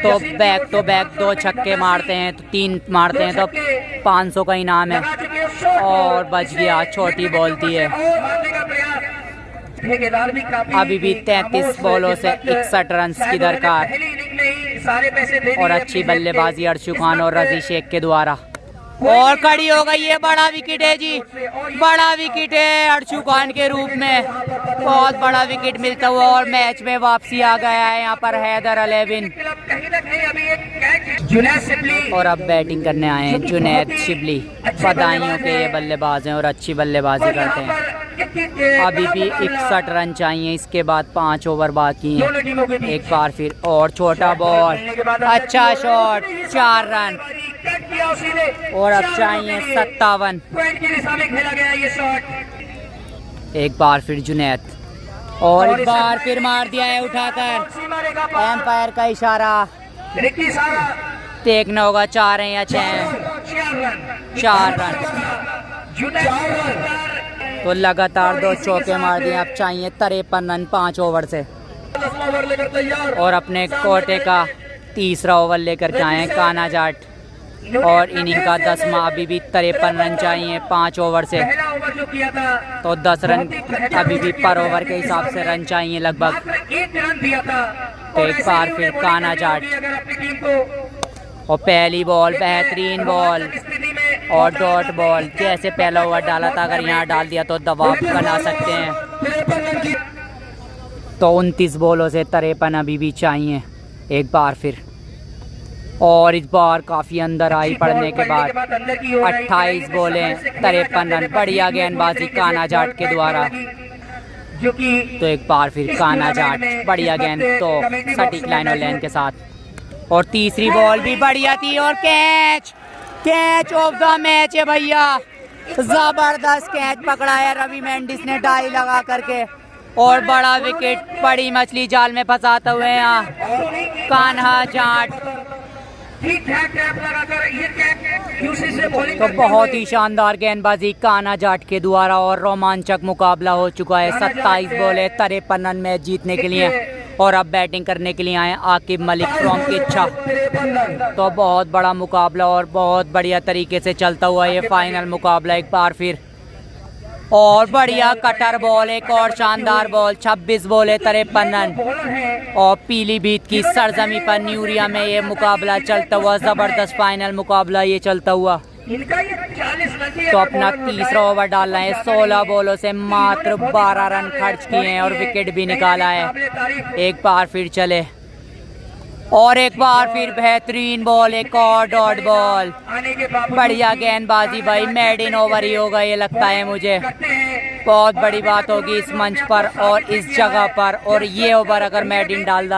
तो बैक टू बैक 2 छक्के मारते हैं, तो 3 मारते हैं तो 500 का इनाम है। और बच गया, छोटी बॉल थी है। अभी भी 33 बॉलों से 61 रन की दरकार, और अच्छी बल्लेबाजी अर्शु खान और रजी शेख के द्वारा। और खड़ी हो गई है, बड़ा विकेट है जी, बड़ा विकेट है अर्शु खान के रूप में, बहुत बड़ा विकेट मिलता हुआ, और मैच में वापसी आ गया है यहाँ पर हैदर अलेविन। और अब बैटिंग करने आए हैं जुनैद शिबली, बदायूं के ये बल्लेबाज हैं और अच्छी बल्लेबाजी करते हैं। अभी भी 61 रन चाहिए, इसके बाद 5 ओवर बाकी हैं। एक बार फिर, और छोटा बॉल, अच्छा शॉट, 4 रन, और अब चाहिए 57। एक बार फिर जुनैद, और एक बार फिर मार दिया है उठाकर, एम्पायर का इशारा, देखना होगा 4 हैं या 6 हैं। 4 रन, तो लगातार 2 चौके मार दिए। अब चाहिए 53 रन 5 ओवर से, और अपने कोटे का तीसरा ओवर लेकर के आए हैं कान्हा जाट, और इनिंग का 10वां। अभी भी 53 रन चाहिए 5 ओवर से, तो 10 रन अभी भी पर ओवर के हिसाब से रन चाहिए लगभग। तो एक बार फिर कान्हा जाट, और पहली बॉल बेहतरीन बॉल, और डॉट बॉल, जैसे पहला ओवर डाला था अगर यहाँ डाल दिया तो दबाव बना सकते हैं। तो 29 बॉलों से 53 अभी भी चाहिए। एक बार फिर, और इस बार काफ़ी अंदर आई पड़ने के बाद 28 बॉलें 53 रन, बढ़िया गेंदबाजी कान्हा जाट के द्वारा। तो एक बार फिर कान्हा जाट, बढ़िया गेंद, तो सटीक लाइन और लेन के साथ। और तीसरी बॉल भी बढ़िया थी, और catch, catch of the match है भैया, जबरदस्त कैच पकड़ा है रवि मेंडिस ने डाई लगा करके, और बड़ा विकेट, बड़ी मछली जाल में फंसाते हुए यहाँ कान्हा जाट। तो बहुत ही शानदार गेंदबाजी कान्हा जाट के द्वारा, और रोमांचक मुकाबला हो चुका है। 27 बॉले 53 रन मैच जीतने के लिए, और अब बैटिंग करने के लिए आए आकिब मलिक फ्रॉम किच्छा। तो बहुत बड़ा मुकाबला, और बहुत बढ़िया तरीके से चलता हुआ ये फाइनल मुकाबला। एक बार फिर, और बढ़िया कटर बॉल, एक और शानदार बॉल, 26 बॉले 53 रन, और पीलीभीत की सरजमी पर न्यूरिया में ये मुकाबला चलता हुआ, जबरदस्त फाइनल मुकाबला ये चलता हुआ। तो अपना तीसरा ओवर डालना है, 16 बॉलों से मात्र 12 रन खर्च किए हैं, और विकेट भी निकाला है। एक बार फिर चले, और एक बार फिर बेहतरीन बॉल, एक और डॉट बॉल, बढ़िया गेंदबाजी भाई, मेड इन ओवर ही होगा ये लगता है मुझे। बहुत बड़ी बात होगी इस मंच पर और इस जगह पर, और ये ओवर अगर मेड इन डाल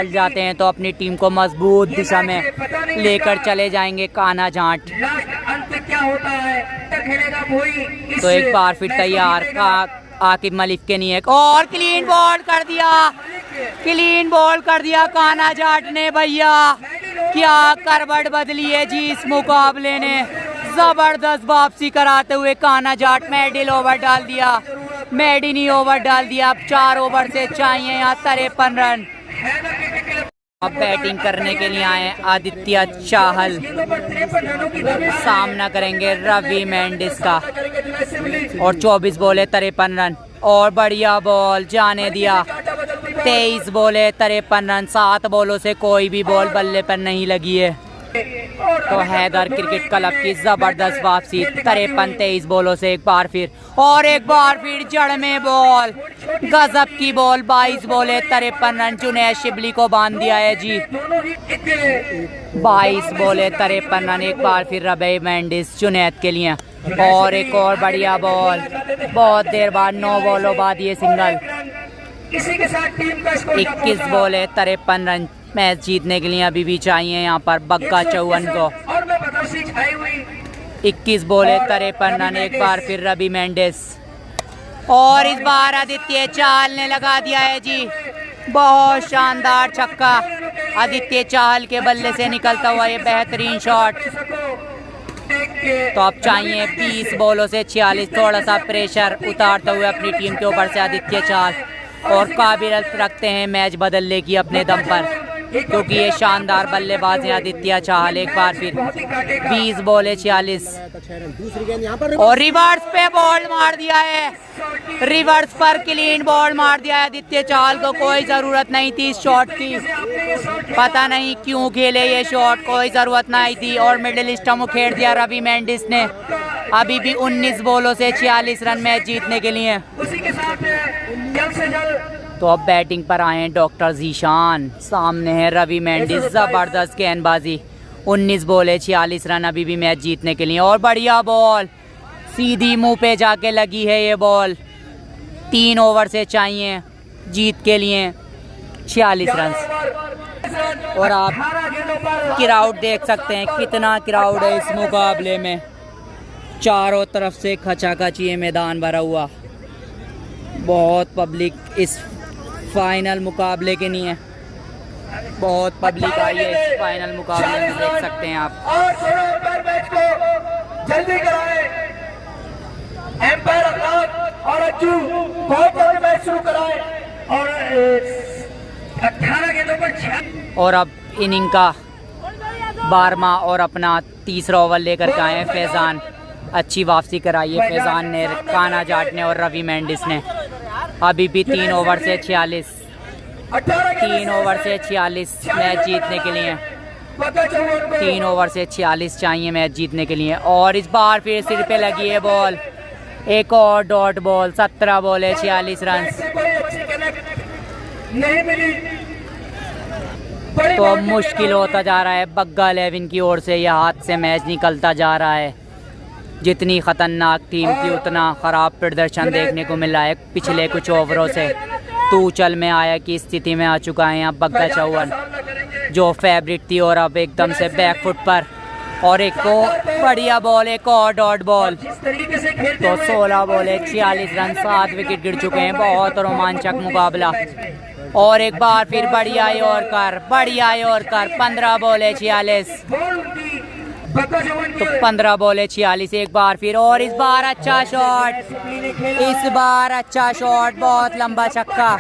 जाते हैं तो अपनी टीम को मजबूत दिशा में लेकर चले जाएंगे कान्हा जाट। तो एक बार फिर तैयार आकिब मलिक के लिए, और क्लीन बॉल कर दिया, क्लीन बॉल कर दिया कान्हा जाट ने भैया। क्या करवट बदली है जी इस मुकाबले ने, जबरदस्त वापसी कराते हुए कान्हा जाट मेडिल ओवर डाल दिया, मेडिनी ओवर डाल दिया। अब 4 ओवर से चाहिए यहाँ 53 रन। अब बैटिंग करने के लिए आए आदित्य चाहल, सामना करेंगे रवि मेंडिस का, और 24 बॉले 53 रन, और बढ़िया बॉल जाने दिया, 23 बॉले 53 रन। 7 बॉलों से कोई भी बॉल बल्ले पर नहीं लगी है। तो हैदर क्रिकेट क्लब की जबरदस्त वापसी 53-23 बॉलों से एक बार फिर जड़ में बॉल, गजब की बॉल। 22 बॉले 53 रन जुनैद शिबली को बांध दिया है जी। 22 बॉले 53 रन एक बार फिर रबी मेंडिस जुनैद के लिए। और एक और बढ़िया बॉल, बहुत देर बाद 9 बॉलों बाद ये सिंगल। 21 बॉले 53 रन मैच जीतने के लिए अभी भी चाहिए यहाँ पर बग्गा चौहान को। 21 बॉले 53 रन एक बार फिर रबी मेंडिस। और इस बार आदित्य चाहल ने लगा दिया है जी, बहुत शानदार छक्का। आदित्य चाहल के बल्ले से निकलता हुआ ये बेहतरीन शॉट। तो अब चाहिए 20 बॉलों से 46, थोड़ा सा प्रेशर उतारते हुए अपनी टीम के ऊपर से आदित्य चाहल, और काबिलियत रखते हैं मैच बदलने की अपने दम पर, क्योंकि ये शानदार बल्लेबाज हैं आदित्य चाहल। एक बार फिर 20 बॉले 46 और रिवर्स पे बॉल मार दिया है, रिवर्स पर क्लीन बॉल मार दिया है आदित्य चाहल को। कोई जरूरत नहीं थी इस शॉट की, पता नहीं क्यों खेले ये शॉट, कोई जरूरत नहीं थी। और मिडिल स्टंप उखेड़ दिया रबी मेंडिस ने। अभी भी 19 बॉलों से 46 रन मैच जीतने के लिए। तो अब बैटिंग पर आए हैं डॉक्टर जीशान, सामने है रबी मेंडिस। जबरदस्त गेंदबाजी, 19 बॉले 46 रन अभी भी मैच जीतने के लिए। और बढ़िया बॉल, सीधी मुंह पे जाके लगी है ये बॉल। 3 ओवर से चाहिए जीत के लिए 46 रन। और आप क्राउड देख सकते हैं, कितना क्राउड है इस मुकाबले में। चारों तरफ से खचाखच ये मैदान भरा हुआ, बहुत पब्लिक इस फाइनल मुकाबले के लिए, बहुत पब्लिक आई है इस फाइनल मुकाबले में, देख सकते हैं आप। और मैच को जल्दी कराएं, एम्पायर और अज्जू बहुत जल्दी मैच शुरू कराएं। और 18 गेंदों पर और अब इनिंग का 12वां और अपना तीसरा ओवर लेकर के आए हैं फैजान। अच्छी वापसी कराई है फैजान ने, काना जाट ने और रवि मेंडिस ने। अभी भी 3 ओवर से 46, 3 ओवर से 46 मैच जीतने के लिए। 3 ओवर से 46 चाहिए मैच जीतने के लिए। और इस बार फिर सिर पे लगी है बॉल, एक और डॉट बॉल। 17 बॉले 46 रन। तो अब मुश्किल होता जा रहा है बग्गा 11 की ओर से, यह हाथ से मैच निकलता जा रहा है। जितनी खतरनाक टीम थी उतना ख़राब प्रदर्शन देखने को मिला है पिछले कुछ ओवरों से। तू चल में आया की स्थिति में आ चुका है यहाँ बग्गा चौहान, जो फेवरेट थी, और अब एकदम से बैकफुट पर। और एक को बढ़िया बॉल, एक और डॉट बॉल। तो 16 बॉले 46 रन, 7 विकेट गिर चुके हैं। बहुत रोमांचक मुकाबला। और एक बार फिर बढ़िया यॉर्कर, 15 बॉले 46। तो 15 बॉले 46 एक बार फिर। और इस बार अच्छा शॉट, बहुत लंबा छक्का।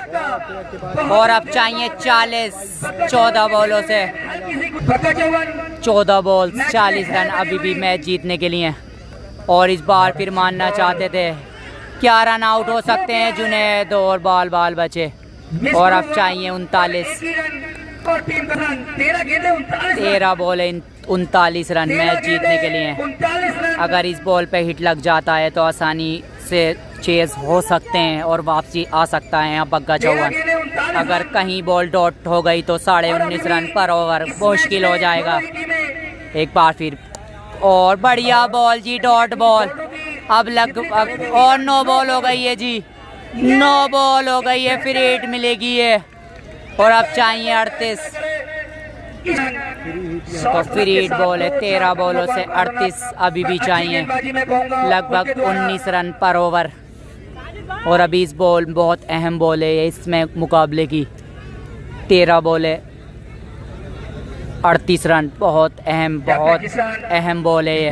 और अब चाहिए 40, 14 बॉलों से 14 बॉल 40 रन अभी भी मैच जीतने के लिए। और इस बार फिर मानना चाहते थे 11 रन आउट हो सकते हैं जुनैद, और बाल बचे। और अब चाहिए 39, 13 बॉल 39 रन मैच जीतने के लिए। अगर इस बॉल पे हिट लग जाता है तो आसानी से चेज हो सकते हैं और वापसी आ सकता है यहाँ बग्गा चौहान। अगर कहीं बॉल डॉट हो गई तो 19.5 रन पर ओवर मुश्किल हो जाएगा। एक बार फिर और बढ़िया बॉल जी, डॉट बॉल। अब और 9 बॉल हो गई है जी, 9 बॉल हो गई है, फिर 8 मिलेगी है। और अब चाहिए 38, तो फिर 8 बॉल है। 13 बॉलों से 38 अभी भी चाहिए, लगभग 19 रन पर ओवर। और अभी इस बॉल बहुत अहम बॉल है इसमें मुकाबले की। 13 बॉल है 38 रन, बहुत अहम बॉल है ये।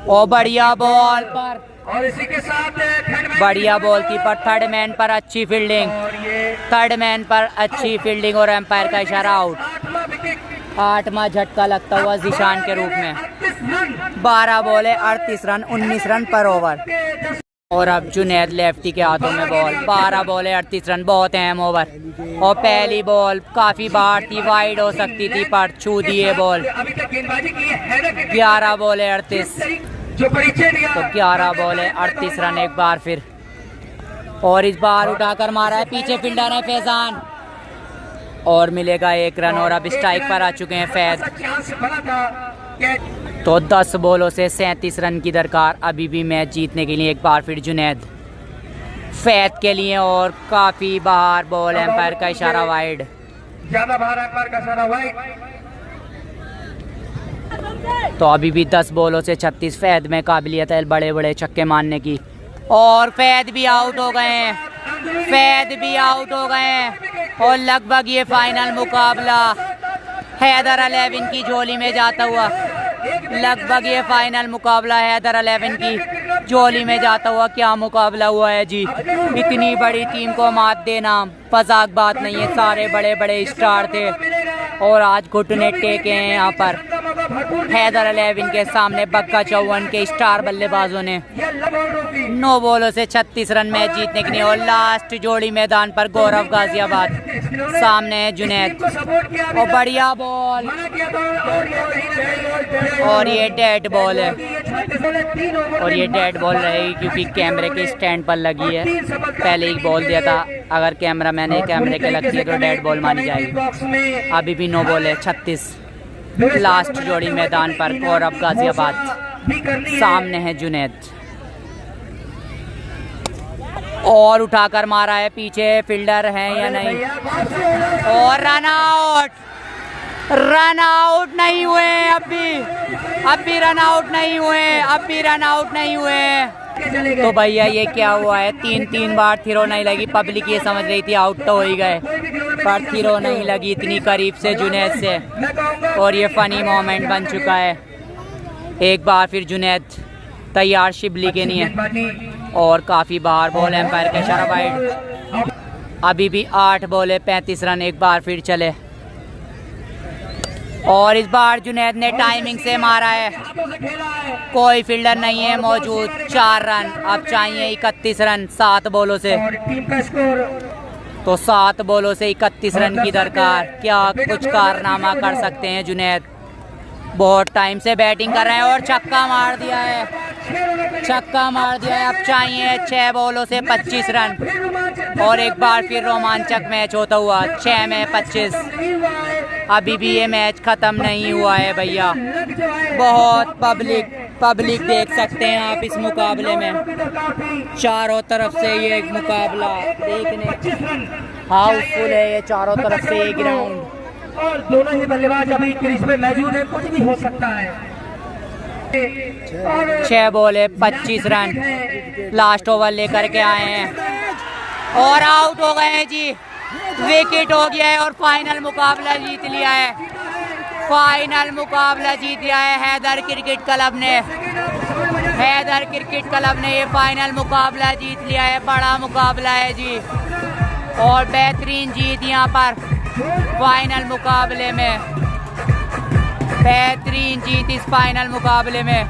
और बढ़िया बॉल पर, और इसी के साथ बढ़िया बॉल की पर थर्ड मैन पर अच्छी फील्डिंग, और एम्पायर का इशारा आउट। 8वां झटका लगता हुआ जीशान के रूप में। 12 बॉल 38 रन, 19 रन पर ओवर। और अब जुनैद लेफ्टी के हाथों में बॉल। 12 बॉल है 38 रन, बहुत अहम ओवर। और पहली बॉल काफी बार थी, वाइड हो सकती थी पर छू दिए बॉल। 11 बॉल है 38, तो 11 बॉल है 38 रन एक बार फिर। और इस बार उठाकर मारा है, पीछे फील्डर है फैजान और मिलेगा 1 रन। और अब स्ट्राइक पर आ चुके हैं फैज। तो 10 बॉलों से 37 रन की दरकार अभी भी मैच जीतने के लिए। एक बार फिर जुनैद फैज के लिए और काफी बाहर बॉल, एम्पायर का इशारा वाइड। ज्यादा बाहर एम्पायर का इशारा वाइड। तो अभी भी 10 बॉलों से 36। फैद में काबिलियत है बड़े बड़े छक्के मारने की। और फैद भी आउट हो गए हैं, फैद भी आउट हो गए हैं। और लगभग ये फाइनल मुकाबला हैदर 11 की झोली में जाता हुआ, लगभग ये फाइनल मुकाबला हैदर 11 की झोली में जाता हुआ। क्या मुकाबला हुआ है जी, इतनी बड़ी टीम को मात देना मजाक बात नहीं है। सारे बड़े बड़े स्टार थे और आज घुटने टेके हैं यहाँ पर हैदर 11 के सामने। बक्का चौवन के स्टार बल्लेबाजों ने 9 बॉलों से 36 रन मैच जीतने के लिए। और लास्ट जोड़ी मैदान पर गौरव गाजियाबाद, सामने है जुनैद। और बढ़िया बॉल, और ये डेड बॉल है। और ये डेड बॉल रहेगी क्योंकि कैमरे के स्टैंड पर लगी है। पहले ही बॉल दिया था, अगर कैमरा मैंने कैमरे के लगती है तो डेड बॉल मानी जाएगी। अभी भी 9 बॉल है 36। लास्ट जोड़ी मैदान पर गौरव गाजियाबाद, सामने है जुनैद। और उठाकर मारा है, पीछे फील्डर है या नहीं। और रन आउट, रन आउट नहीं हुए अब भी रन आउट नहीं हुए, अब भी रन आउट नहीं हुए। तो भैया ये क्या हुआ है, 3 बार थ्रो नहीं लगी। पब्लिक ये समझ रही थी आउट तो हो ही गए, पर थ्रो नहीं लगी इतनी करीब से जुनैद से। और ये फनी मोमेंट बन चुका है। एक बार फिर जुनैद तैयार शिबली के लिए। और काफी बाहर बॉल, एम्पायर का इशारा वाइड। अभी भी 8 बॉल 35 रन एक बार फिर चले। और इस बार जुनैद ने टाइमिंग से मारा है, कोई फील्डर नहीं है मौजूद। 4 रन, अब चाहिए 31 रन 7 बॉलों से। तो 7 बॉलों से 31 रन की दरकार। क्या कुछ कारनामा कर सकते हैं जुनैद, बहुत टाइम से बैटिंग कर रहे हैं। और छक्का मार दिया है, छक्का मार दिया है। अब चाहिए 6 बॉलों से 25 रन। और एक बार फिर रोमांचक मैच होता हुआ, 6 में 25। अभी भी ये मैच खत्म नहीं हुआ है भैया। बहुत पब्लिक देख सकते हैं आप इस मुकाबले में। चारों तरफ से ये एक मुकाबला देखने हाउसफुल है, ये चारों तरफ से ये ग्राउंड। और दोनों ही बल्लेबाज अभी क्रीज में मौजूद है, कुछ भी हो सकता है। 6 बॉल 25 रन, लास्ट ओवर लेकर के आए हैं और आउट हो गए हैं जी। विकेट हो गया है और फाइनल मुकाबला जीत लिया है। फाइनल मुकाबला जीत लिया है हैदर क्रिकेट क्लब ने। हैदर क्रिकेट क्लब ने ये फाइनल मुकाबला जीत लिया है। बड़ा मुकाबला है जी और बेहतरीन जीत यहाँ पर फाइनल मुकाबले में। बेहतरीन जीत इस फाइनल मुकाबले में।